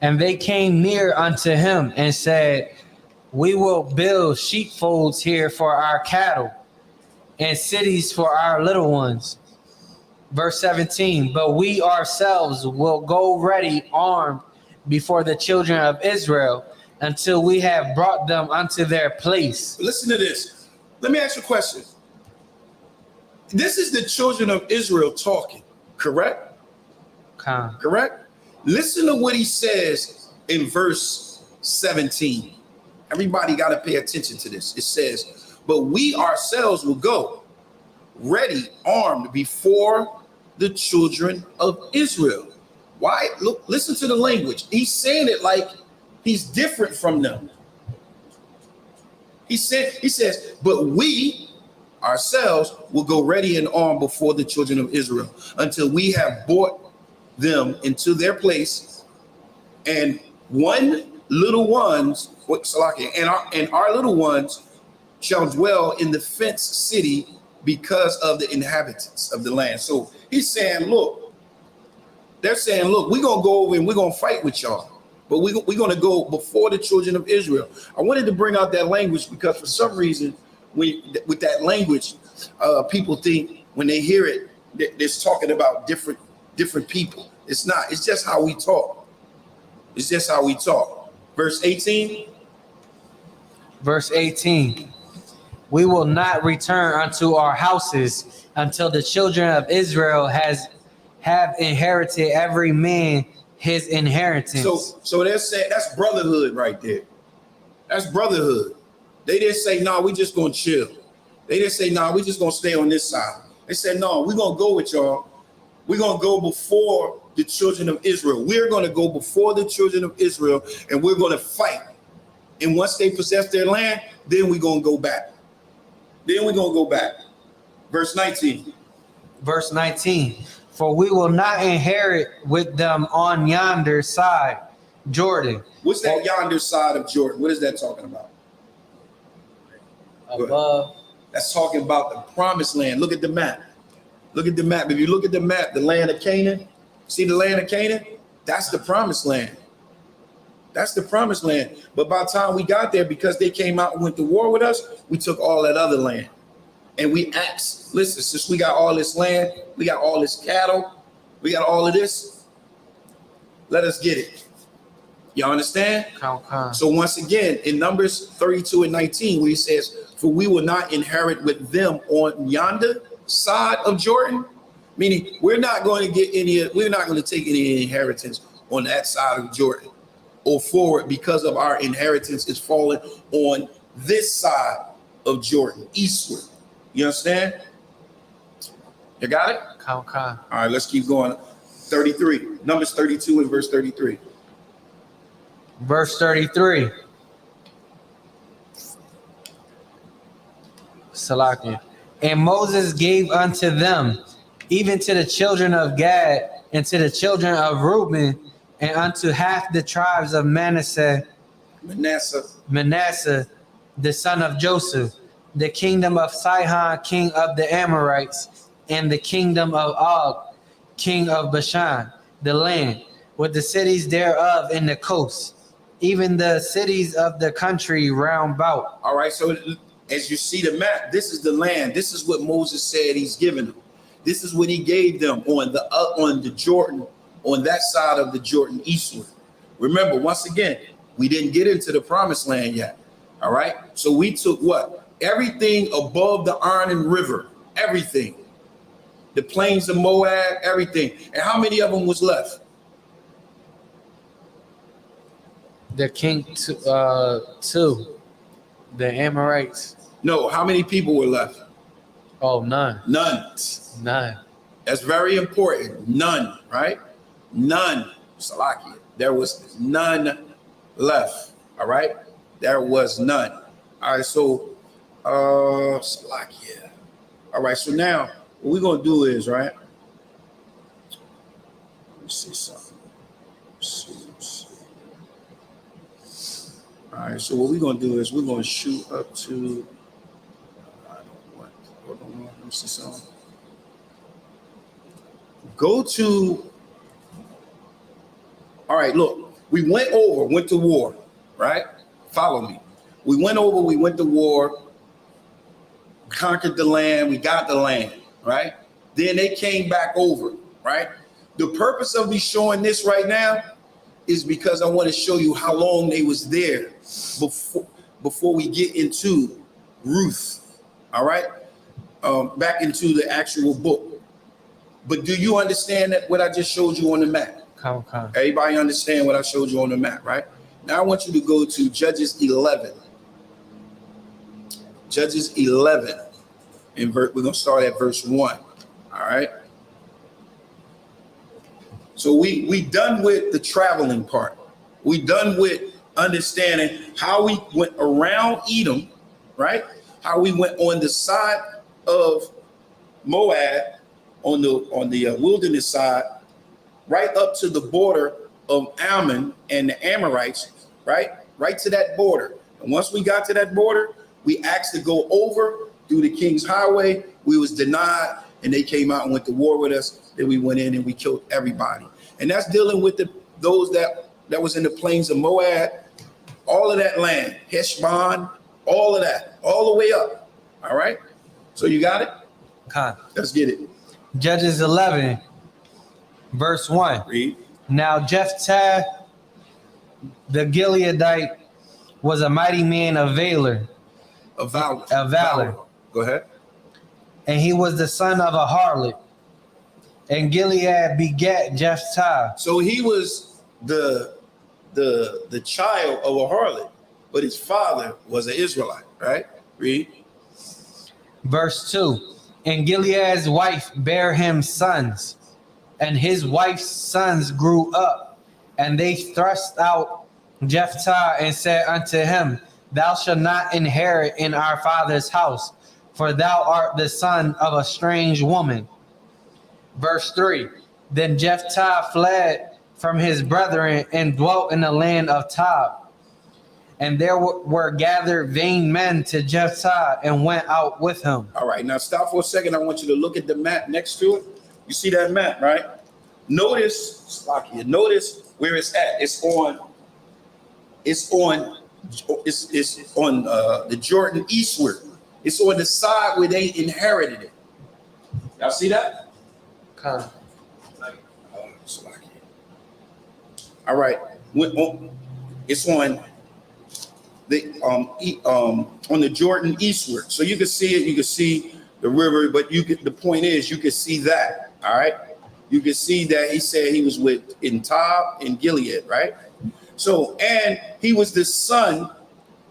And they came near unto him and said, we will build sheepfolds here for our cattle, and cities for our little ones. Verse 17, but we ourselves will go ready armed before the children of Israel, until we have brought them unto their place. Listen to this. Let me ask you a question. This is the children of Israel talking, correct? Correct? Listen to what he says in verse 17. Everybody got to pay attention to this. It says, but we ourselves will go ready, armed before the children of Israel. Why? Look, listen to the language. He's saying it like he's different from them. He says, but we ourselves will go ready and armed before the children of Israel until we have brought them into their place, and one little ones, and our little ones shall dwell in the fenced city because of the inhabitants of the land. So he's saying, look, they're saying, look, we're gonna go over and we're gonna fight with y'all, but we're gonna go before the children of Israel. I wanted to bring out that language because for some reason, with that language, people think when they hear it, it's talking about different people. It's not. It's just how we talk. It's just how we talk. Verse 18. Verse 18. We will not return unto our houses until the children of Israel have inherited every man his inheritance. So they're saying that's brotherhood right there. That's brotherhood. They didn't say, no, we just gonna chill. They didn't say, no, we just gonna stay on this side. They said, no, we're gonna go with y'all. We're gonna go before the children of Israel. We're gonna go before the children of Israel, and we're gonna fight. And once they possess their land, then we're gonna go back. Verse 19. Verse 19. For we will not inherit with them on yonder side, Jordan. What's that yonder side of Jordan? What is that talking about? Above. That's talking about the promised land. Look at the map. Look at the map. If you look at the map, the land of Canaan, see the land of Canaan? That's the promised land. That's the promised land. But by the time we got there, because they came out and went to war with us, we took all that other land. And we asked, listen, since we got all this land, we got all this cattle, we got all of this, let us get it. Y'all understand? So once again, in Numbers 32 and 19, where he says, for we will not inherit with them on yonder side of Jordan, meaning we're not going to take any inheritance on that side of Jordan or forward, because of our inheritance is falling on this side of Jordan, eastward. You understand? You got it? All right, let's keep going. 33, Numbers 32 and verse 33. Verse 33. Salakia. And Moses gave unto them, even to the children of Gad, and to the children of Reuben, and unto half the tribes of Manasseh, the son of Joseph, the kingdom of Sihon, king of the Amorites, and the kingdom of Og, king of Bashan, the land, with the cities thereof in the coast, even the cities of the country round about. All right, so as you see the map, this is the land. This is what Moses said he's given them. This is what he gave them on the Jordan, on that side of the Jordan eastward. Remember, once again, we didn't get into the promised land yet. All right, so we took what? Everything above the Arnon River, everything. The plains of Moab, everything. And how many of them was left? The king, two, the Amorites. No, how many people were left? Oh, none. None. That's very important. None, right? None. Salakia. There was none left. All right? There was none. All right, so Salakia. All right, so now what we're gonna do is, right? Let me see something. All right, so what we're gonna do is we're gonna shoot up to hold on, let me see something. Go to, all right, look, we went to war, right? Follow me. We went to war, conquered the land, we got the land, right? Then they came back over, right? The purpose of me showing this right now is because I want to show you how long they was there before we get into Ruth. All right, back into the actual book. But do you understand that what I just showed you on the map? Come. Everybody understand what I showed you on the map, right? Now I want you to go to Judges 11. Judges 11. We're going to start at verse 1. All right. So we done with the traveling part. We done with understanding how we went around Edom, right? How we went on the side of Moab, on the wilderness side, right up to the border of Ammon and the Amorites, right? Right to that border. And once we got to that border, we asked to go over through the King's Highway. We was denied, and they came out and went to war with us. Then we went in and we killed everybody. And that's dealing with those that was in the plains of Moab, all of that land, Heshbon, all of that, all the way up. All right. So you got it? Come. Let's get it. Judges 11, verse 1. Read. Now Jephthah the Gileadite was a mighty man of valor. Of valor. Go ahead. And he was the son of a harlot. And Gilead begat Jephthah. So he was the child of a harlot, but his father was an Israelite, right? Read. Verse 2. And Gilead's wife bare him sons, and his wife's sons grew up, and they thrust out Jephthah and said unto him, Thou shalt not inherit in our father's house, for thou art the son of a strange woman. Verse 3. Then Jephthah fled from his brethren and dwelt in the land of Tob. And there were gathered vain men to Jephthah and went out with him. All right, now stop for a second. I want you to look at the map next to it. You see that map, right? Notice where it's at. It's on the Jordan eastward. It's on the side where they inherited it. Y'all see that? Come. All right. It's on the Jordan eastward. So you can see it, you can see the river, but the point is you can see that. All right. You can see that he said he was in Tob and Gilead, right? So, and he was the son of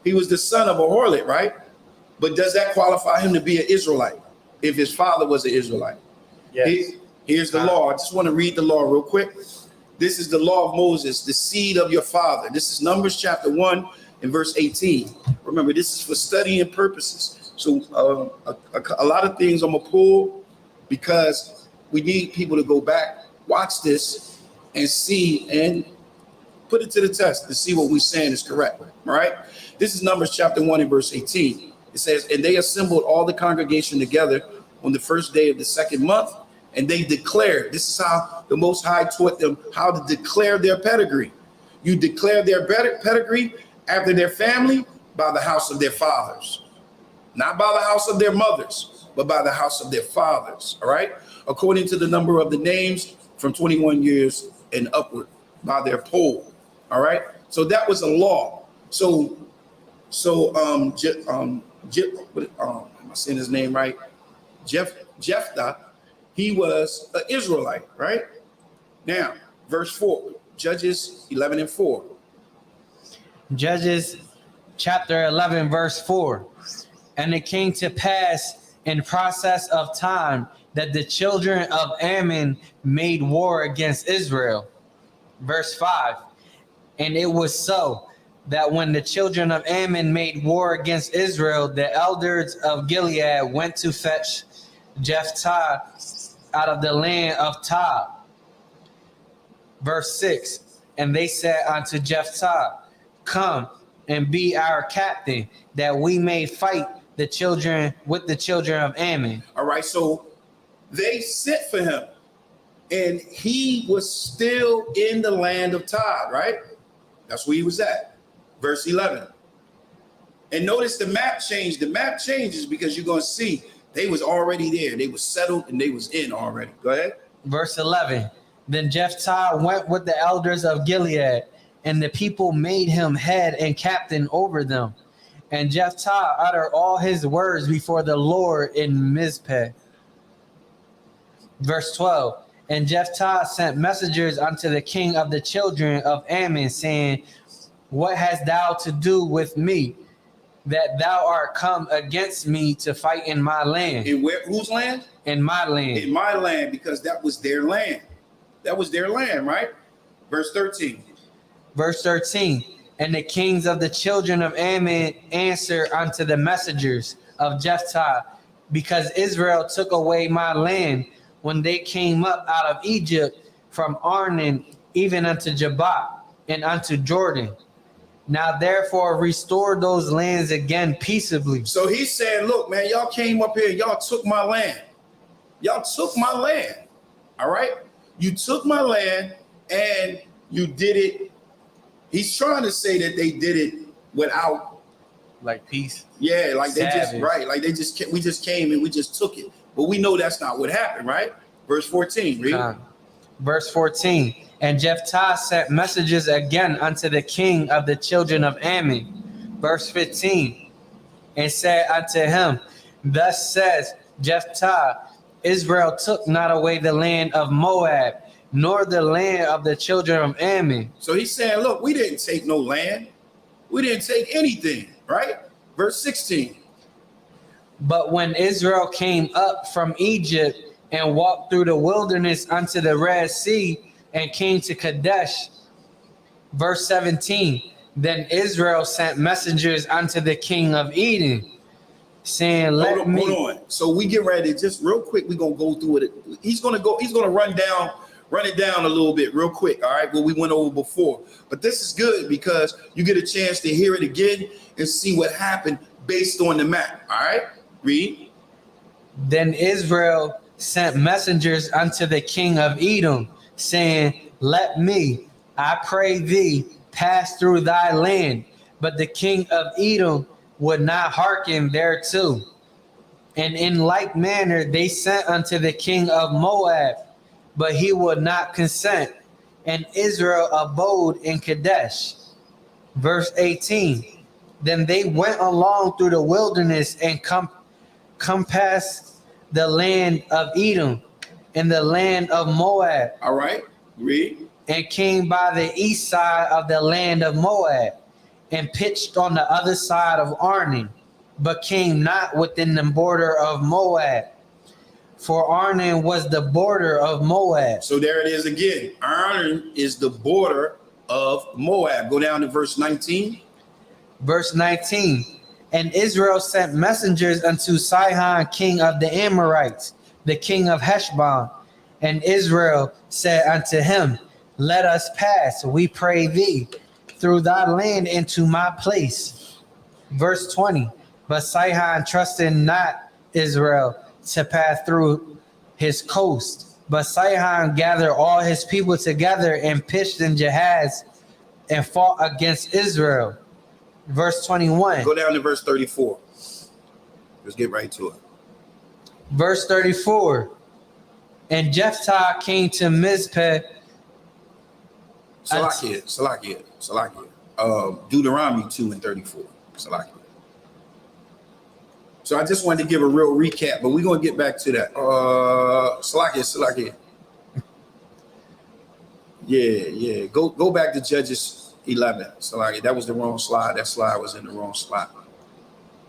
a harlot, right? But does that qualify him to be an Israelite if his father was an Israelite? Yes. Here's the law. I just want to read the law real quick. This is the law of Moses, the seed of your father. This is Numbers chapter 1 and verse 18. Remember, this is for studying purposes. So a lot of things I'm going to pull because we need people to go back, watch this, and see and put it to the test to see what we're saying is correct. All right. This is Numbers chapter 1 and verse 18. It says, and they assembled all the congregation together on the first day of the second month, and they declared. This is how the Most High taught them how to declare their pedigree. You declare their pedigree after their family by the house of their fathers, not by the house of their mothers, but by the house of their fathers. All right. According to the number of the names from 21 years and upward by their poll. All right. So that was a law. Am I saying his name right? Jephthah, he was an Israelite, right? Now, verse 4, Judges 11 and 4. Judges chapter 11, verse 4. And it came to pass in process of time that the children of Ammon made war against Israel. Verse 5. And it was so that when the children of Ammon made war against Israel, the elders of Gilead went to fetch Jephthah out of the land of Tob. Verse 6. And they said unto Jephthah, Come and be our captain, that we may fight the children with the children of Ammon. All right, so they sent for him, and he was still in the land of Tob, right? That's where he was at. Verse 11. And notice the map changed. The map changes because you're going to see they was already there. They was settled and they was in already. Go ahead. Verse 11. Then Jephthah went with the elders of Gilead, and the people made him head and captain over them. And Jephthah uttered all his words before the Lord in Mizpeh. Verse 12. And Jephthah sent messengers unto the king of the children of Ammon, saying, What hast thou to do with me, that thou art come against me to fight in my land? In where? Whose land? In my land. In my land, because that was their land. That was their land, right? Verse 13. Verse 13. And the kings of the children of Ammon answered unto the messengers of Jephthah, because Israel took away my land when they came up out of Egypt from Arnon even unto Jabbok and unto Jordan. Now therefore restore those lands again peaceably. So he's saying, look, man, y'all came up here, y'all took my land. Y'all took my land. All right? You took my land and you did it. He's trying to say that they did it without, like, peace. Yeah, like they Savage. just, right, like we just came and we just took it. But we know that's not what happened, right? Verse 14, read. Verse 14. And Jephthah sent messages again unto the king of the children of Ammon. Verse 15. And said unto him, Thus says Jephthah, Israel took not away the land of Moab, nor the land of the children of Ammon. So he's saying, look, we didn't take no land. We didn't take anything, right? Verse 16. But when Israel came up from Egypt and walked through the wilderness unto the Red Sea and came to Kadesh. Verse 17. Then Israel sent messengers unto the king of Eden, saying, Hold on. So we get ready, just real quick, we're gonna go through it. He's gonna run it down a little bit real quick, all right, what we went over before. But this is good because you get a chance to hear it again and see what happened based on the map. All right, read. Then Israel sent messengers unto the king of Edom, saying, Let me, I pray thee, pass through thy land. But the king of Edom would not hearken thereto. And in like manner they sent unto the king of Moab, but he would not consent. And Israel abode in Kadesh. Verse 18. Then they went along through the wilderness and compassed the land of Edom and the land of Moab. All right, read. And came by the east side of the land of Moab and pitched on the other side of Arnon, but came not within the border of Moab. For Arnon was the border of Moab. So there it is again. Arnon is the border of Moab. Go down to verse 19. Verse 19. And Israel sent messengers unto Sihon, king of the Amorites, the king of Heshbon. And Israel said unto him, Let us pass, we pray thee, through thy land into my place. Verse 20. But Sihon trusted not Israel to pass through his coast. But Sihon gathered all his people together and pitched in Jahaz and fought against Israel. Verse 21. Go down to verse 34. Let's get right to it. Verse 34. And Jephthah came to Mizpeh. Salakia. Deuteronomy 2 and 34. Salakia. So I just wanted to give a real recap, but we're going to get back to that. Salakia. Yeah. Go back to Judges 11. Salakia. That was the wrong slide. That slide was in the wrong slot.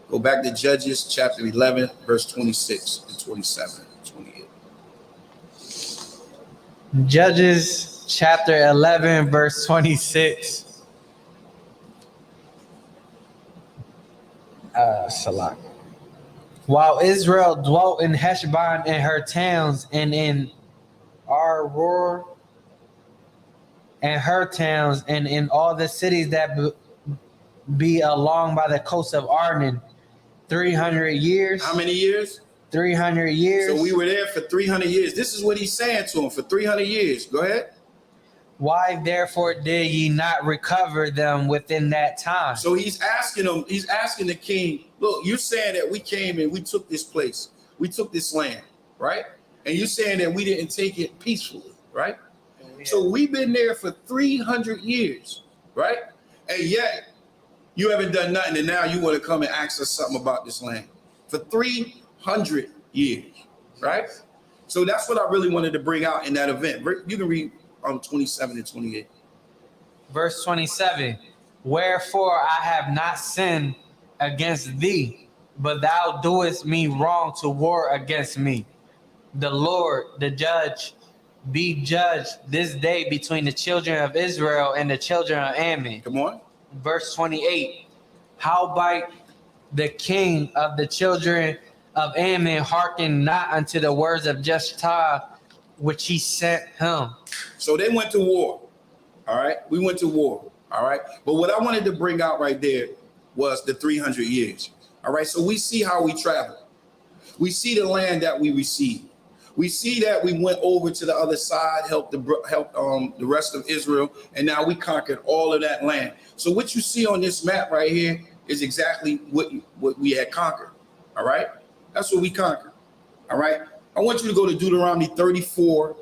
Go back to Judges chapter 11, verse 26 and 27, 28. Judges chapter 11, verse 26. Salak. While Israel dwelt in Heshbon and her towns, and in Aror and her towns, and in all the cities that be along by the coast of Arnon, 300 years. How many years? 300 years. So we were there for 300 years. This is what he's saying to him, for 300 years. Go ahead. Why therefore did ye not recover them within that time? So he's asking them, he's asking the king, look, you're saying that we came and we took this place. We took this land, right? And you're saying that we didn't take it peacefully, right? So we've been there for 300 years, right? And yet you haven't done nothing, and now you want to come and ask us something about this land for 300 years, right? So that's what I really wanted to bring out in that event. You can read 27 and 28. Verse 27, wherefore I have not sinned against thee, but thou doest me wrong to war against me. The Lord, the judge, be judged this day between the children of Israel and the children of Ammon. Come on. Verse 28, howbeit the king of the children of Ammon hearkened not unto the words of Jephthah, which he sent him. So they went to war. All right. We went to war. All right. But what I wanted to bring out right there was the 300 years. All right. So we see how we travel. We see the land that we received. We see that we went over to the other side, helped the rest of Israel, and now we conquered all of that land. So what you see on this map right here is exactly what we had conquered. All right. That's what we conquered. All right. I want you to go to Deuteronomy 34,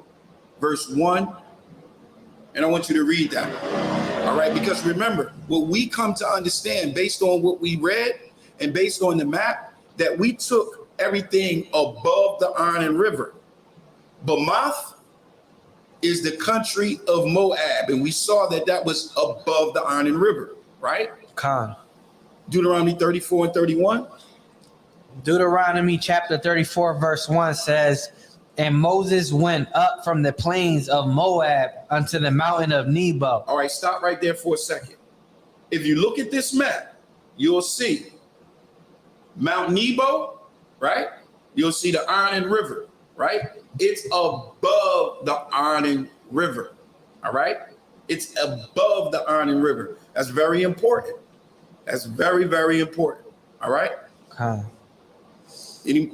verse 1. And I want you to read that. All right. Because remember, what we come to understand based on what we read and based on the map, that we took everything above the Arnon River. Bamath is the country of Moab. And we saw that that was above the Arnon River, right? Khan. Deuteronomy 34 and 31. Deuteronomy chapter 34, verse 1 says, and Moses went up from the plains of Moab unto the mountain of Nebo. All right, stop right there for a second. If you look at this map, you'll see Mount Nebo, right? You'll see the Arnon River, right? It's above the Arnon River, all right? It's above the Arnon River. That's very important. That's very, very important, all right? Khan.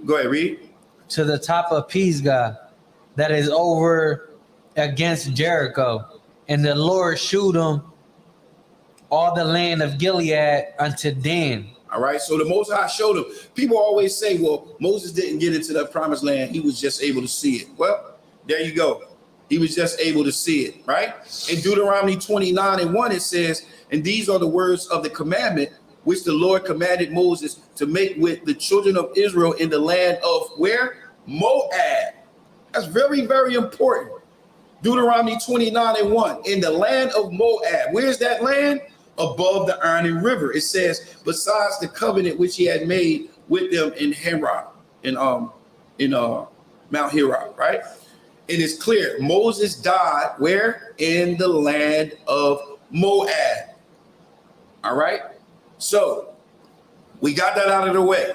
Go ahead, read. To the top of Pisgah, that is over against Jericho. And the Lord shewed them all the land of Gilead unto Dan. All right, so the Most High showed them. People always say, well, Moses didn't get into the promised land. He was just able to see it. Well, there you go. He was just able to see it, right? In Deuteronomy 29 and 1, it says, and these are the words of the commandment which the Lord commanded Moses to make with the children of Israel in the land of where? Moab. That's very, very important. Deuteronomy 29 and 1, in the land of Moab. Where's that land? Above the Arnon River. It says, besides the covenant which he had made with them in Hebron, in Mount Heron, right? It is clear. Moses died where? In the land of Moab. All right. So we got that out of the way.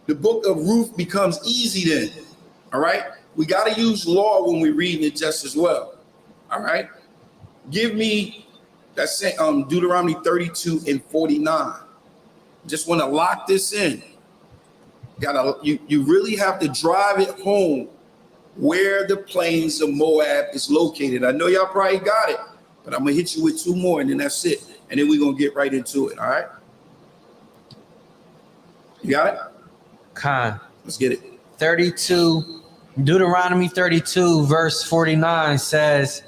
The book of Ruth becomes easy then. All right. We got to use law when we're reading it just as well. All right. Give me that's Deuteronomy 32 and 49. Just want to lock this in. You really have to drive it home where the plains of Moab is located. I know y'all probably got it, but I'm gonna hit you with two more and then that's it. And then we're gonna get right into it. All right. You got it? Khan. Let's get it. 32, Deuteronomy 32, verse 49 says,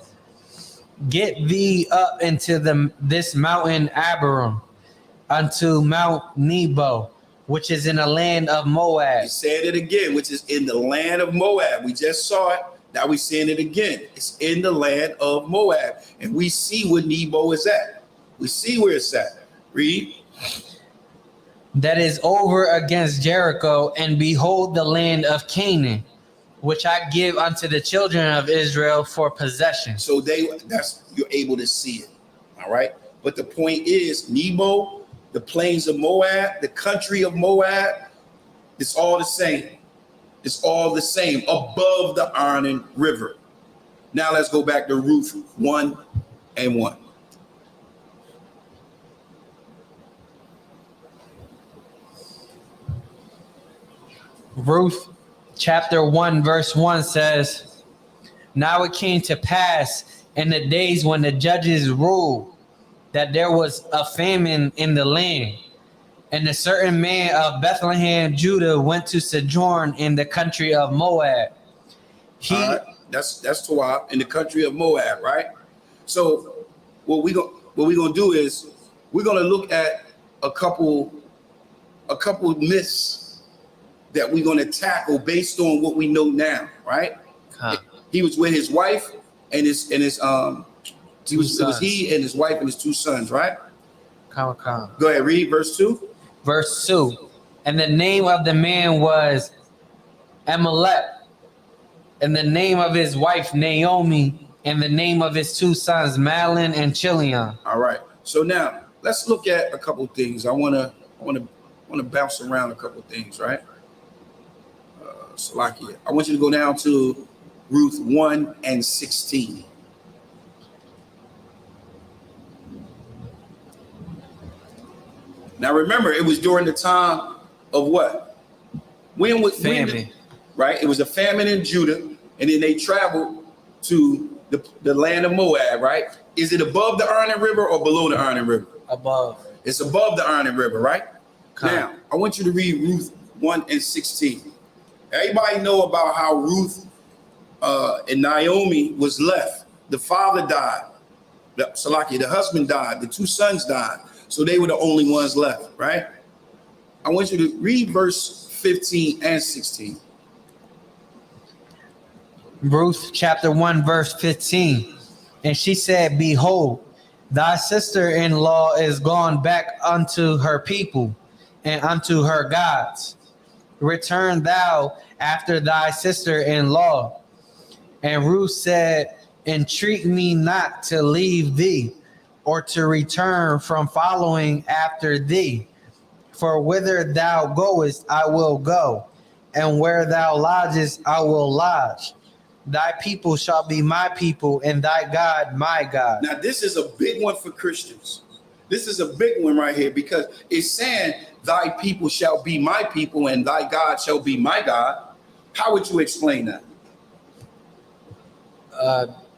get thee up into this mountain Abiram, unto Mount Nebo, which is in the land of Moab. He said it again, which is in the land of Moab. We just saw it. Now we're seeing it again. It's in the land of Moab. And we see where Nebo is at. We see where it's at. Read. That is over against Jericho, and behold the land of Canaan, which I give unto the children of Israel for possession. So you're able to see it. All right. But the point is, Nebo, the plains of Moab, the country of Moab, it's all the same. It's all the same above the Arnon River. Now let's go back to Ruth 1 and 1. Ruth chapter 1 verse 1 says, now it came to pass in the days when the judges ruled that there was a famine in the land, and a certain man of Bethlehem, Judah, went to sojourn in the country of Moab. That's Toab in the country of Moab, right? So what we gonna do is we're gonna look at a couple myths that we're gonna tackle based on what we know now, right? He was with his wife and his it was he and his wife and his two sons, right? Go ahead, read verse 2. Verse 2. And the name of the man was Amalek, and the name of his wife Naomi, and the name of his two sons Malin and Chilion. All right. So now let's look at a couple things. I wanna bounce around a couple things, right? Salakia. I want you to go down to Ruth 1:16. Now remember, it was during the time of what? Famine. Right? It was a famine in Judah, and then they traveled to the land of Moab, right? Is it above the Arnon River or below the Arnon River? Above. It's above the Arnon River, right? Now, I want you to read Ruth 1:16. Everybody know about how Ruth and Naomi was left. The father died. The husband died. The two sons died. So they were the only ones left, right? I want you to read verse 15 and 16. Ruth chapter 1 verse 15. And she said, behold, thy sister-in-law is gone back unto her people and unto her gods. Return thou after thy sister-in-law. And Ruth said, entreat me not to leave thee, or to return from following after thee. For whither thou goest, I will go, and where thou lodgest, I will lodge. Thy people shall be my people, and thy God my God. Now, this is a big one for Christians. This is a big one right here, because it's saying, thy people shall be my people, and thy God shall be my God. How would you explain that?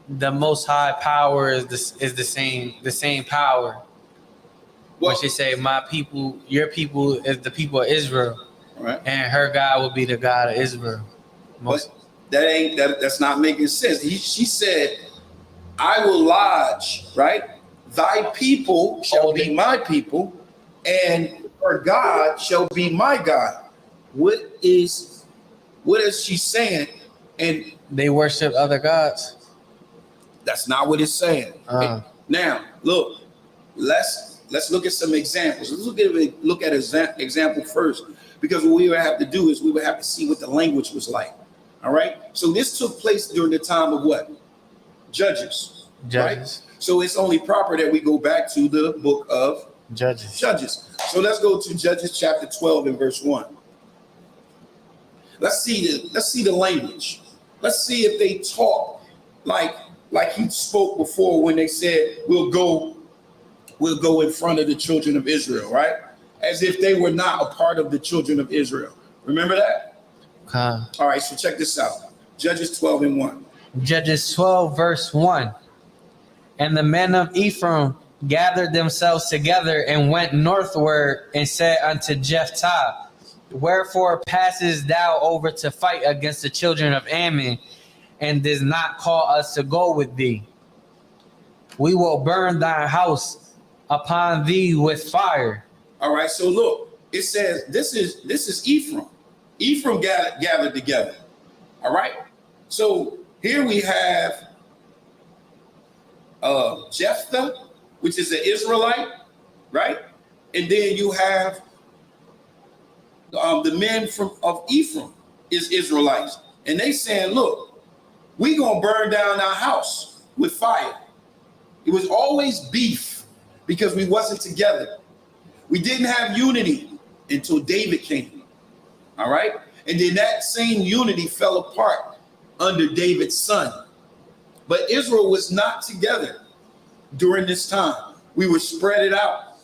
The Most High power is the same power. When she say, my people, your people is the people of Israel, right? And her God will be the God of Israel. But that's not making sense. She said, I will lodge, right? Thy people shall be my people, and her God shall be my God. What is she saying? And they worship other gods. That's not what it's saying. Now, look, let's look at some examples. Let's look at an example first, because what we would have to do is we would have to see what the language was like. All right. So this took place during the time of what? Judges. Right? So it's only proper that we go back to the book of Judges. So let's go to Judges chapter 12 and verse 1. Let's see the language. Let's see if they talk like he spoke before when they said, we'll go in front of the children of Israel, right? As if they were not a part of the children of Israel. Remember that? All right, so check this out. Judges 12 and 1. Judges 12 verse 1. And the men of Ephraim gathered themselves together and went northward and said unto Jephthah, wherefore passest thou over to fight against the children of Ammon, and didst not call us to go with thee? We will burn thy house upon thee with fire. All right, so look, it says this is Ephraim. Ephraim gathered together. All right. So here we have Jephthah, which is an Israelite, right? And then you have the men of Ephraim is Israelites. And they saying, look, we gonna burn down our house with fire. It was always beef because we wasn't together. We didn't have unity until David came. All right. And then that same unity fell apart under David's son. But Israel was not together during this time. We were spread it out.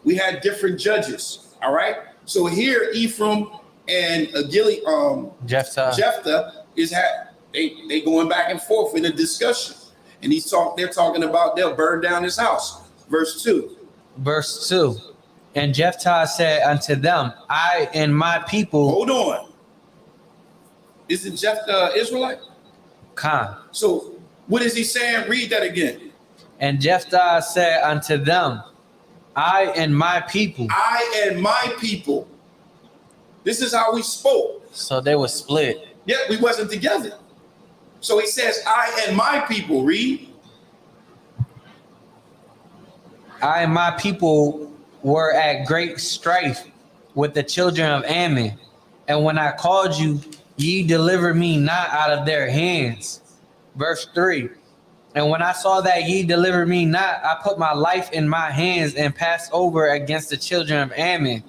We had different judges. All right. So here Ephraim and Jephthah is they going back and forth in a discussion. And they're talking about they'll burn down his house. Verse 2. Verse 2. And Jephthah said unto them, I and my people. Hold on. Isn't Jephthah Israelite? Khan. So what is he saying? Read that again. And Jephthah said unto them, I and my people. I and my people. This is how we spoke. So they were split. Yet we wasn't together. So he says, I and my people. Read. I and my people were at great strife with the children of Ammon. And when I called you, ye delivered me not out of their hands. Verse 3. And when I saw that ye delivered me not, I put my life in my hands and passed over against the children of Ammon.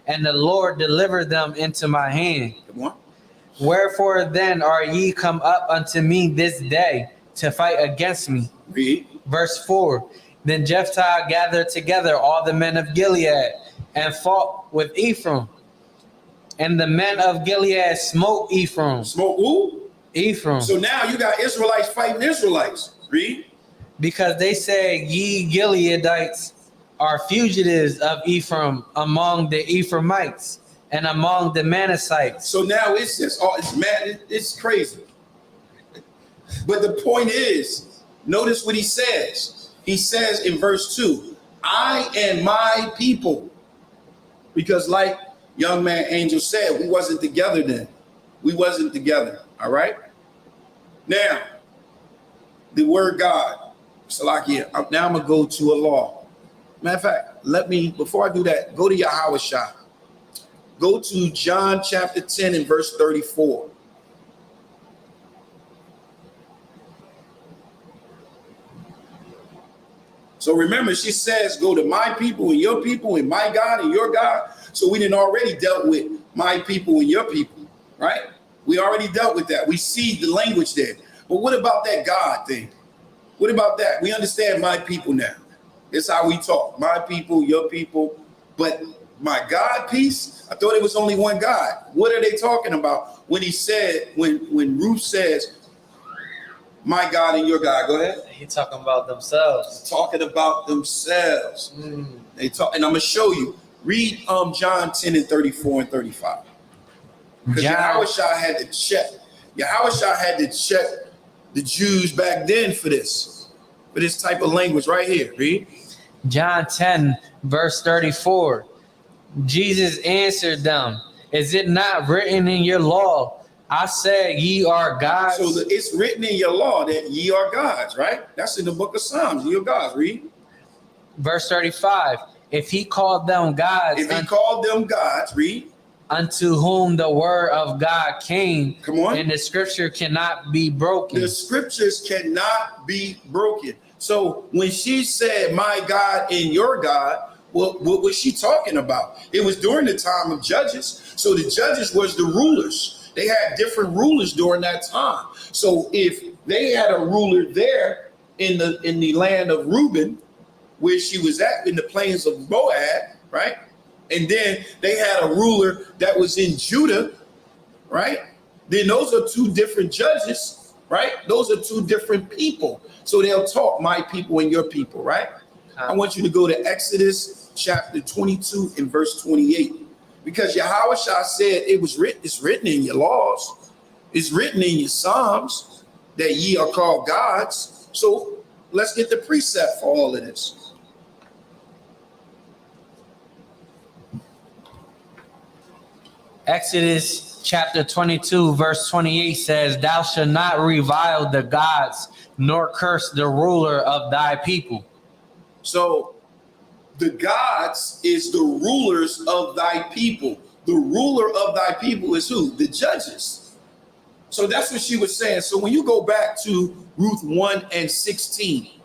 And the Lord delivered them into my hand. Come on. Wherefore then are ye come up unto me this day to fight against me? Read. Verse 4. Then Jephthah gathered together all the men of Gilead and fought with Ephraim. And the men of Gilead smote Ephraim. Smoke who? Ephraim. So now you got Israelites fighting Israelites. Read. Because they said, ye Gileadites are fugitives of Ephraim among the Ephraimites and among the Manassites. So now it's just, it's mad, it's crazy. But the point is, notice what he says. He says in verse 2, I and my people. Because like young man Angel said, we wasn't together then. We wasn't together, all right? Now, the word God, Salakia, now I'm going to go to a law. Matter of fact, before I do that, go to Yahushua. Go to John chapter 10 and verse 34. So remember, she says, go to my people and my God and your God. So we didn't already dealt with my people and your people, right? We already dealt with that. We see the language there. But what about that God thing? What about that? We understand my people now. That's how we talk. My people, your people. But my God piece, I thought it was only one God. What are they talking about when he said, when Ruth says, my God and your God? Go ahead. He talking about themselves. Talking about themselves. They talk, and I'm gonna show you. Read John 10 and 34 and 35. Because Yahushua had to check. Yahushua had to check the Jews back then for this type of language right here. Read. John 10, verse 34. Jesus answered them, is it not written in your law, I said ye are gods? So it's written in your law that ye are gods, right? That's in the book of Psalms. Ye are gods. Read. Verse 35. If he called them gods. If he called them gods, read. Unto whom the word of God came. Come on. And the scripture cannot be broken. The scriptures cannot be broken. So when she said, my God and your God, what was she talking about? It was during the time of judges. So the judges was the rulers. They had different rulers during that time. So if they had a ruler there in the land of Reuben, where she was at in the plains of Moab, right? And then they had a ruler that was in Judah, right? Then those are two different judges, right? Those are two different people. So they'll talk my people and your people, right? I want you to go to Exodus chapter 22 and verse 28. Because Yahushua said it's written in your laws. It's written in your Psalms that ye are called gods. So let's get the precept for all of this. Exodus chapter 22, verse 28 says, thou shalt not revile the gods, nor curse the ruler of thy people. So the gods is the rulers of thy people. The ruler of thy people is who? The judges. So that's what she was saying. So when you go back to Ruth 1 and 16,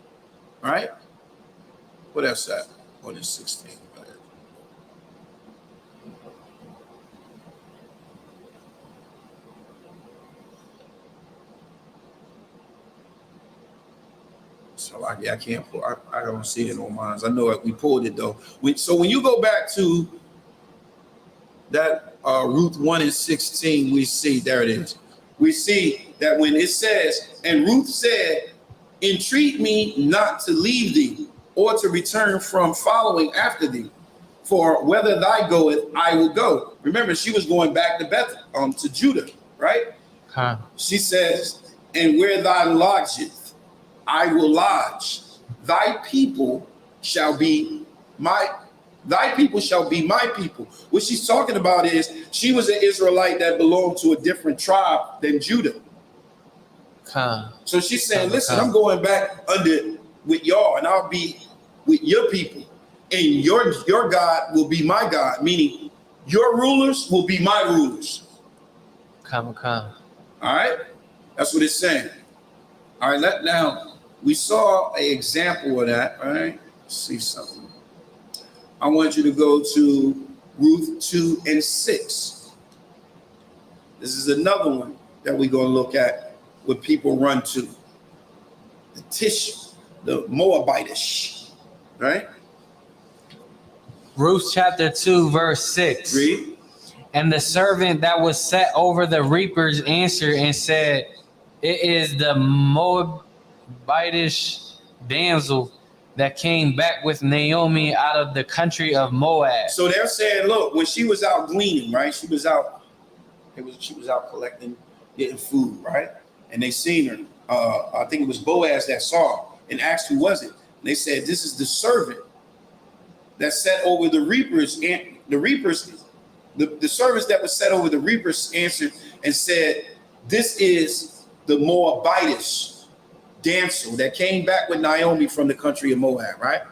right? What else that? 1 and 16. So I can't pull. I don't see it on mine. I know we pulled it though. So when you go back to that Ruth 1 and 16, we see there it is. We see that when it says, and Ruth said, entreat me not to leave thee or to return from following after thee, for whether thou goest, I will go. Remember, she was going back to Bethel, to Judah, right? Huh. She says, and where thou lodgest, I will lodge. Thy people shall be my people. What she's talking about is she was an Israelite that belonged to a different tribe than Judah. So she's saying, listen, I'm going back under with y'all, and I'll be with your people, and your God will be my God, meaning your rulers will be my rulers. All right, that's what it's saying. All right, now we saw an example of that. All right, let's see something. I want you to go to Ruth 2 and 6. This is another one that we're going to look at what people run to. The Tish, the Moabitish, right? Ruth chapter 2, verse 6. Read. And the servant that was set over the reapers answered and said, it is the Moabitish damsel that came back with Naomi out of the country of Moab. So they're saying, look, when she was out gleaning, right? She was out collecting, getting food, right? And they seen her. I think it was Boaz that saw her and asked who was it. And they said, this is the servant that set over the reapers. And the servants that was set over the reapers answered and said, this is the Moabitish damsel that came back with Naomi from the country of Moab, right?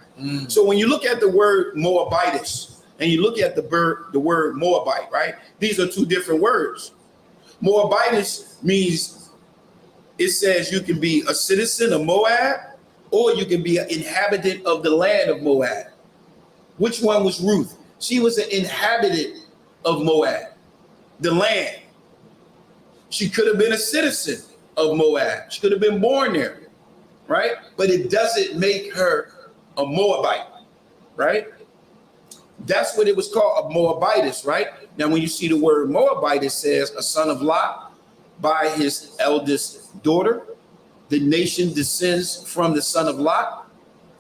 So when you look at the word Moabitish and you look at the word Moabite, right? These are two different words. Moabitish means, it says you can be a citizen of Moab or you can be an inhabitant of the land of Moab. Which one was Ruth? She was an inhabitant of Moab, the land. She could have been a citizen of Moab. She could have been born there, right? But it doesn't make her a Moabite, right? That's what it was called, a Moabitess, right? Now, when you see the word Moabite, it says a son of Lot by his eldest daughter. The nation descends from the son of Lot.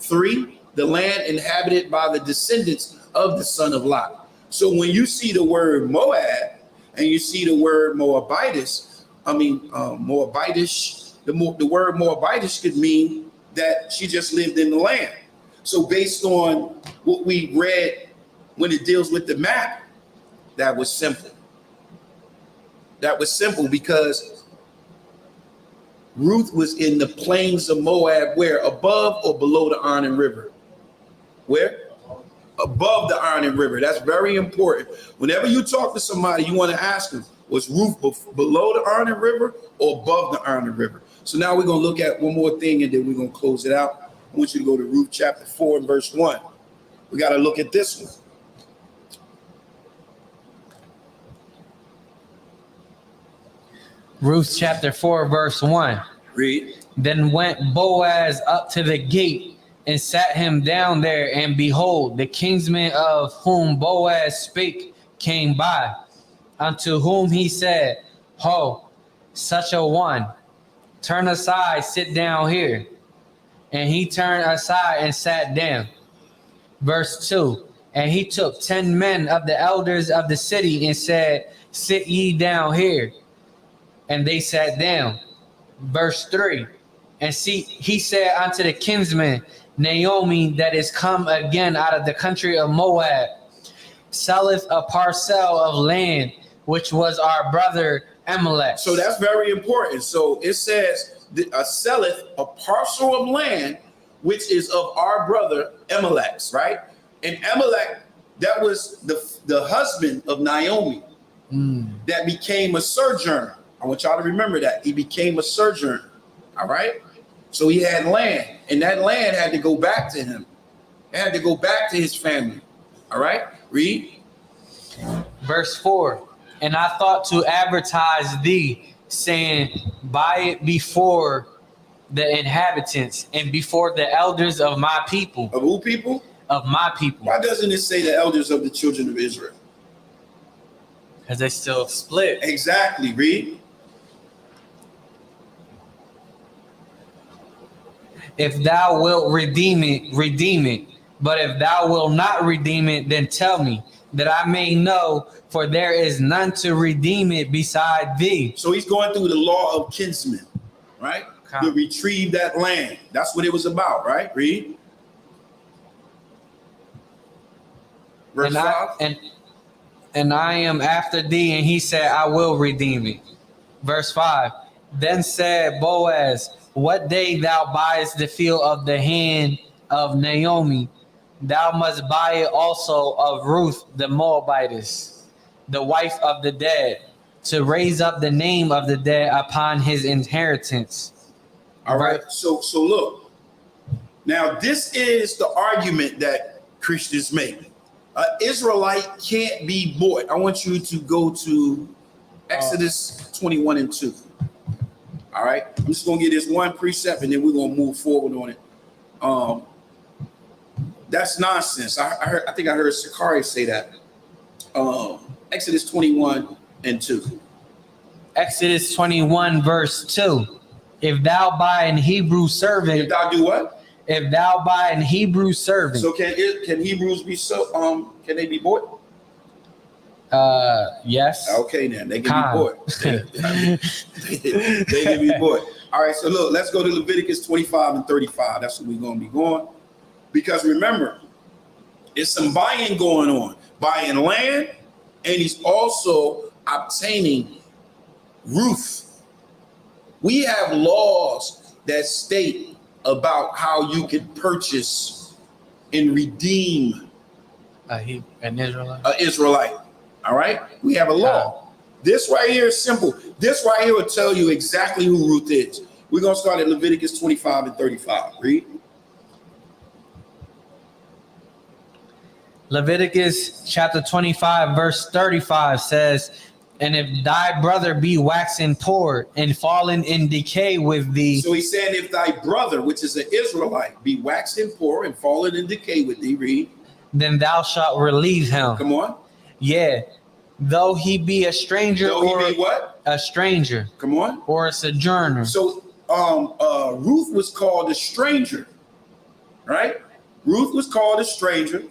3, the land inhabited by the descendants of the son of Lot. So when you see the word Moab and you see the word Moabitess, Moabitish, the word Moabitish could mean that she just lived in the land. So based on what we read when it deals with the map, that was simple. That was simple because Ruth was in the plains of Moab, where? Above or below the Arnon River? Where? Above the Arnon River. That's very important. Whenever you talk to somebody, you want to ask them, was Ruth below the Arnon River or above the Arnon River? So now we're going to look at one more thing and then we're going to close it out. I want you to go to Ruth chapter 4 and verse 1. We got to look at this one. Ruth chapter 4, verse 1. Read. Then went Boaz up to the gate and sat him down there, and behold, the kinsman of whom Boaz spake came by, unto whom he said, Ho, such a one, turn aside, sit down here. And he turned aside and sat down. Verse 2. And he took 10 men of the elders of the city and said, sit ye down here. And they sat down. Verse 3. And see, he said unto the kinsman, Naomi, that is come again out of the country of Moab, selleth a parcel of land, which was our brother Amalek. So that's very important. So it says, selleth a parcel of land, which is of our brother Amalek, right? And Amalek, that was the husband of Naomi that became a sojourner. I want y'all to remember that. He became a sojourner, all right? So he had land, and that land had to go back to him. It had to go back to his family, all right? Read. Verse 4. And I thought to advertise thee, saying, buy it before the inhabitants and before the elders of my people. Of who people? Of my people. Why doesn't it say the elders of the children of Israel? Because they still split. Exactly. Read. If thou wilt redeem it, redeem it. But if thou wilt not redeem it, then tell me, that I may know, for there is none to redeem it beside thee. So he's going through the law of kinsmen. right? To retrieve that land. That's what it was about, right? Read. Verse 5. And I am after thee, and he said, I will redeem it. Verse 5. Then said Boaz, what day thou buyest the field of the hand of Naomi, thou must buy it also of Ruth the Moabitess, the wife of the dead, to raise up the name of the dead upon his inheritance. All right. So look. Now, this is the argument that Christians make. An Israelite can't be bought. I want you to go to Exodus 21 and 2. All right. I'm just going to get this one precept and then we're going to move forward on it. That's nonsense. I think I heard Sakari say that. Exodus 21 and 2. Exodus 21 verse 2. If thou buy an Hebrew servant. If thou do what? If thou buy an Hebrew servant. So can Hebrews be can they be bought? Yes. Okay, then they can be bought. They can be bought. All right, so look, let's go to Leviticus 25 and 35. That's where we're going to be going. Because remember, it's some buying going on. Buying land, and he's also obtaining Ruth. We have laws that state about how you can purchase and redeem an Israelite. An Israelite. All right, we have a law. This right here is simple. This right here will tell you exactly who Ruth is. We're gonna start at Leviticus 25 and 35. Read. Leviticus chapter 25 verse 35 says, and if thy brother be waxen poor and fallen in decay with thee. So he's saying if thy brother, which is an Israelite, be waxen poor and fallen in decay with thee, read. Then thou shalt relieve him. Come on. Yeah. Though he be a stranger or he be what? A stranger. Come on. Or a sojourner. So Ruth was called a stranger, right? Ruth was called a stranger,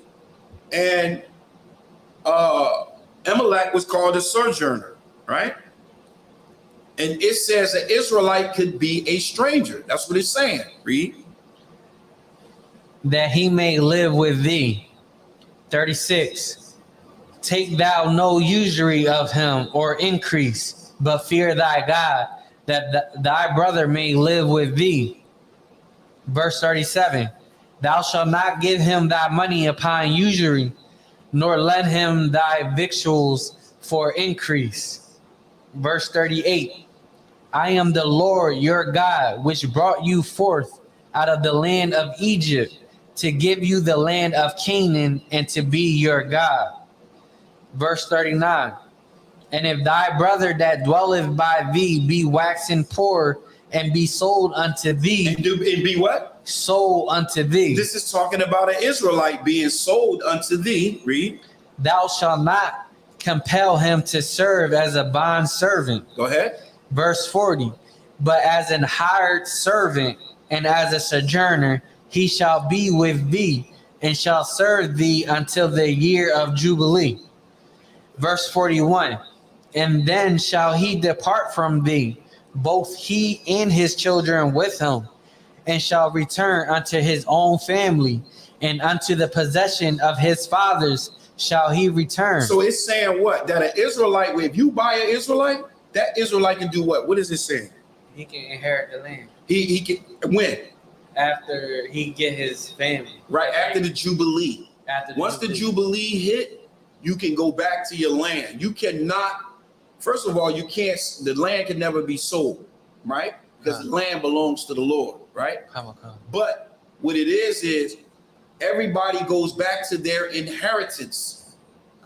and Amalek was called a sojourner, right? And it says an Israelite could be a stranger. That's what it's saying. Read. That he may live with thee. 36. Take thou no usury of him or increase, but fear thy God, that thy brother may live with thee. Verse 37. Thou shalt not give him thy money upon usury, nor lend him thy victuals for increase. Verse 38. I am the Lord your God, which brought you forth out of the land of Egypt, to give you the land of Canaan, and to be your God. Verse 39. And if thy brother that dwelleth by thee be waxen poor, and be sold unto thee. And be what? Sold unto thee. This is talking about an Israelite being sold unto thee. Read. Thou shalt not compel him to serve as a bond servant. Go ahead. Verse 40. But as an hired servant and as a sojourner, he shall be with thee and shall serve thee until the year of Jubilee. Verse 41. And then shall he depart from thee, both he and his children with him, and shall return unto his own family, and unto the possession of his fathers shall he return. So it's saying what? That an Israelite, if you buy an Israelite, that Israelite can do what? What is it saying? He can inherit the land. He can when? After he get his family. Right, after the Jubilee. Once the Jubilee hit, you can go back to your land. You cannot, first of all, the land can never be sold, right? Because the land belongs to the Lord, right? But what it is everybody goes back to their inheritance.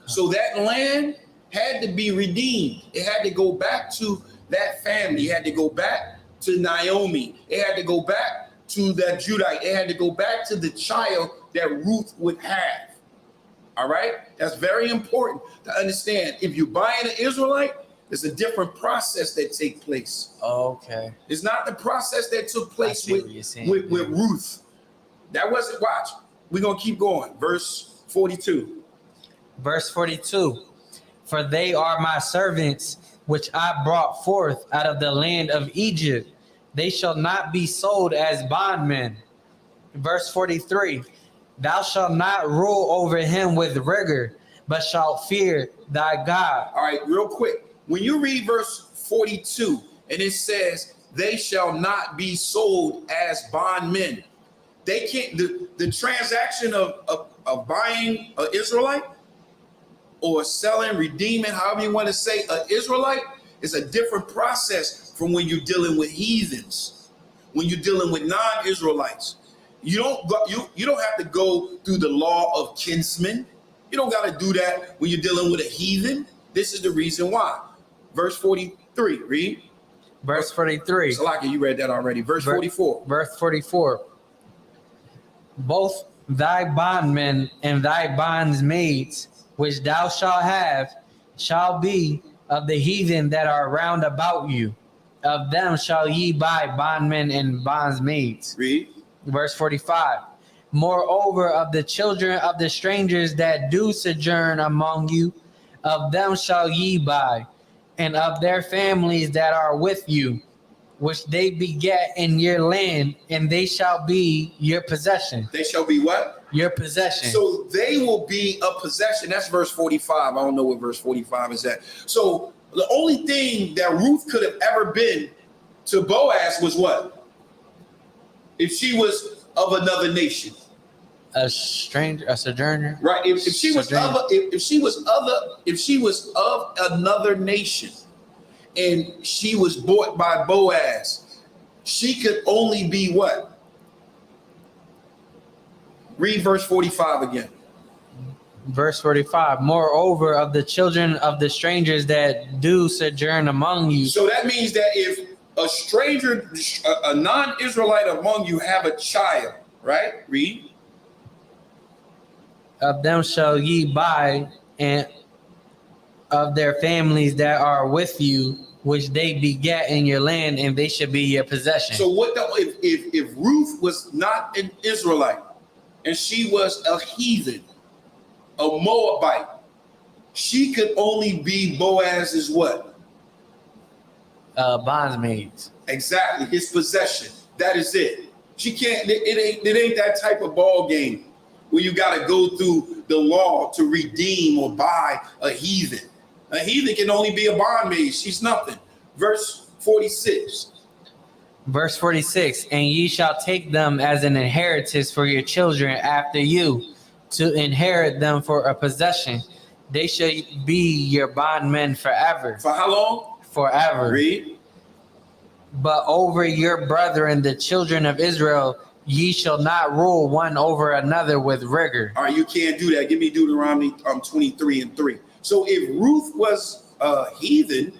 So that land had to be redeemed. It had to go back to that family. It had to go back to Naomi. It had to go back to that Judite. It had to go back to the child that Ruth would have. All right? That's very important to understand. If you're buying an Israelite, there's a different process that takes place. Okay. It's not the process that took place with Ruth. That wasn't, watch. We're going to keep going. Verse 42. Verse 42. For they are my servants, which I brought forth out of the land of Egypt. They shall not be sold as bondmen. Verse 43. Thou shalt not rule over him with rigor, but shalt fear thy God. All right, real quick. When you read verse 42, and it says, they shall not be sold as bondmen. They can't, the transaction of buying an Israelite or selling, redeeming, however you want to say, an Israelite is a different process from when you're dealing with heathens, when you're dealing with non-Israelites. You don't have to go through the law of kinsmen. You don't got to do that when you're dealing with a heathen. This is the reason why. Verse 43, read. Verse 43. Salaki, you read that already. Verse 44. Verse 44. Both thy bondmen and thy bondsmaids, which thou shalt have, shall be of the heathen that are round about you. Of them shall ye buy bondmen and bondsmaids. Read. Verse 45. Moreover, of the children of the strangers that do sojourn among you, of them shall ye buy, and of their families that are with you, which they beget in your land, and they shall be your possession. They shall be what? Your possession. So they will be a possession. That's verse 45. I don't know what verse 45 is at. So the only thing that Ruth could have ever been to Boaz was what? If she was of another nation. A stranger, a sojourner. Right. If she was of another nation and she was bought by Boaz, she could only be what? Read verse 45 again. Verse 45. Moreover, of the children of the strangers that do sojourn among you. So that means that if a stranger, a non-Israelite among you have a child, right? Read. Of them shall ye buy, and of their families that are with you, which they beget in your land, and they shall be your possession. So what if Ruth was not an Israelite and she was a heathen, a Moabite, she could only be Boaz's what? Bondsmaids. Exactly, his possession. That is it. She can't. It ain't that type of ball game where you got to go through the law to redeem or buy a heathen. A heathen can only be a bondmaid. She's nothing. Verse 46. Verse 46. And ye shall take them as an inheritance for your children after you, to inherit them for a possession. They shall be your bondmen forever. For how long? Forever. Read. But over your brethren, the children of Israel, ye shall not rule one over another with rigor. All right, you can't do that. Give me Deuteronomy 23:3. So if Ruth was a heathen,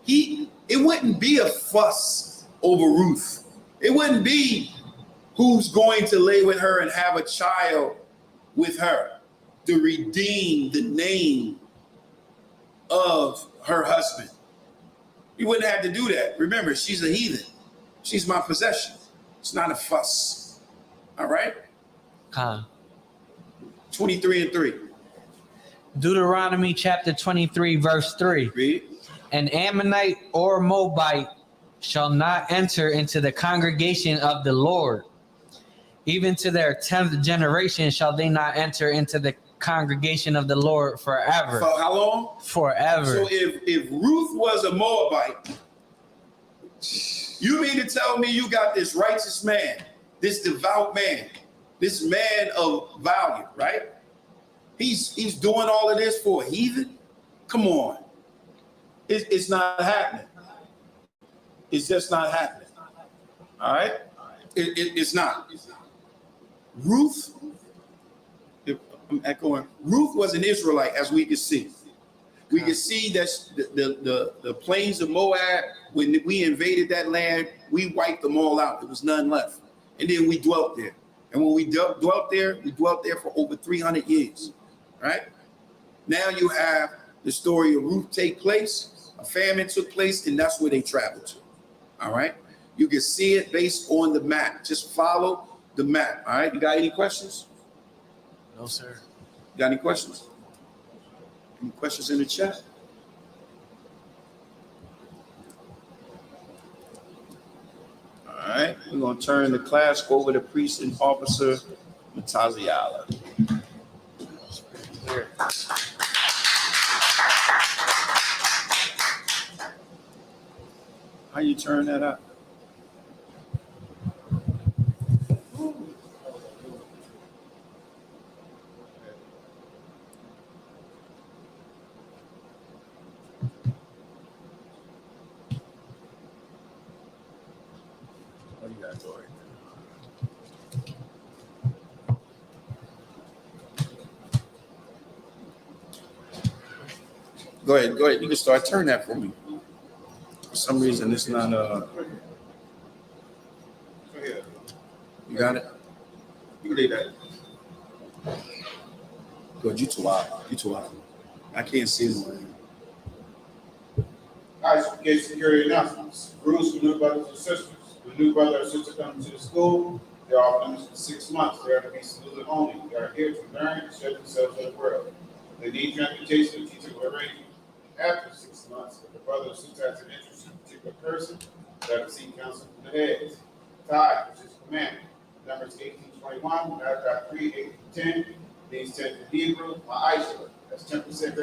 it wouldn't be a fuss over Ruth. It wouldn't be who's going to lay with her and have a child with her to redeem the name of her husband. You wouldn't have to do that. Remember, she's a heathen. She's my possession. It's not a fuss. All right? 23:3. Deuteronomy chapter 23, verse 3. Read. An Ammonite or Moabite shall not enter into the congregation of the Lord. Even to their 10th generation shall they not enter into the congregation of the Lord forever. For how long? Forever. So if Ruth was a Moabite, you mean to tell me you got this righteous man, this devout man, this man of value, right? He's doing all of this for a heathen? Come on. It's not happening. It's just not happening. All right? It's not. Ruth, I'm echoing, Ruth was an Israelite, as we can see. We can see that the plains of Moab, when we invaded that land, we wiped them all out. There was none left. And then we dwelt there. And when we dwelt there for over 300 years. Right? Now you have the story of Ruth take place, a famine took place, and that's where they traveled to. All right? You can see it based on the map. Just follow the map. All right? You got any questions? No, sir. You got any questions? Any questions in the chat? All right, we're gonna turn the class over to Precinct Officer Mataziala. How you turn that up? What do you got going? Go ahead. You can start. Turn that for me. For some reason, it's not. You got it. You can leave that. Good. You too loud. I can't see them. ISUPK security announcements. Rules for new brothers and sisters. When new brother or sister comes to the school, they're off limits for 6 months. They are to be saluted only. They are here to learn and show themselves in the world. They need transportation. The teacher will arrange after 6 months. If the brother or sister has an interest in a particular person, they have to seek counsel from the heads. Tithe, which is commandment. Numbers 18:21, paragraph 3, 8-10. Means 10 in Hebrew, ma'aser. That's 10%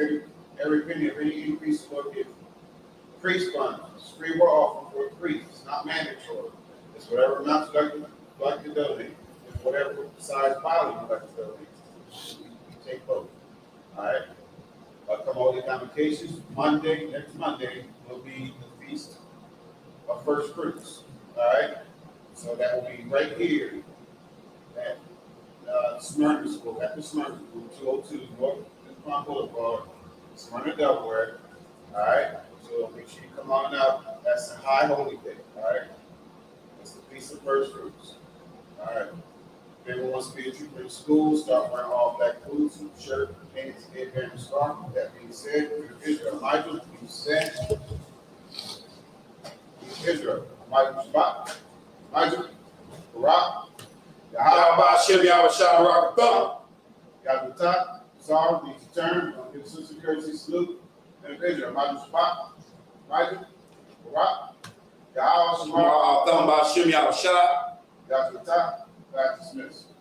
every penny of any increase or gift. Priest funds, free will offering for a priest. It's not mandatory. It's whatever amount you like to donate. It's whatever size volume you like to donate. You take both. All right. Commodity convocations. Next Monday will be the feast of first fruits. All right. So that will be right here at Smyrna School, at the Smyrna School, 202 North Dupont Boulevard, Smyrna, Delaware. All right. So make sure you come on out. That's a high holy day. All right. It's the feast of first fruits. All right. If anyone wants to be a trooper in school, start wearing all black boots, shirt, pants, headband, and scarf. With that being said, Israel, Michael, you said, Israel, Michael Shabbat, Michael, Barak, Yahweh, Shem, Yahweh, Shah, Rock, Thumb, Yahweh, Sorry, needs to turn. We're going to give sister courtesy salute. And Israel, Michael Shabbat, Michael, Barak, Yahweh, Shah, Thumb, Shem, Yahweh, Shah, Yahweh, back to Smith.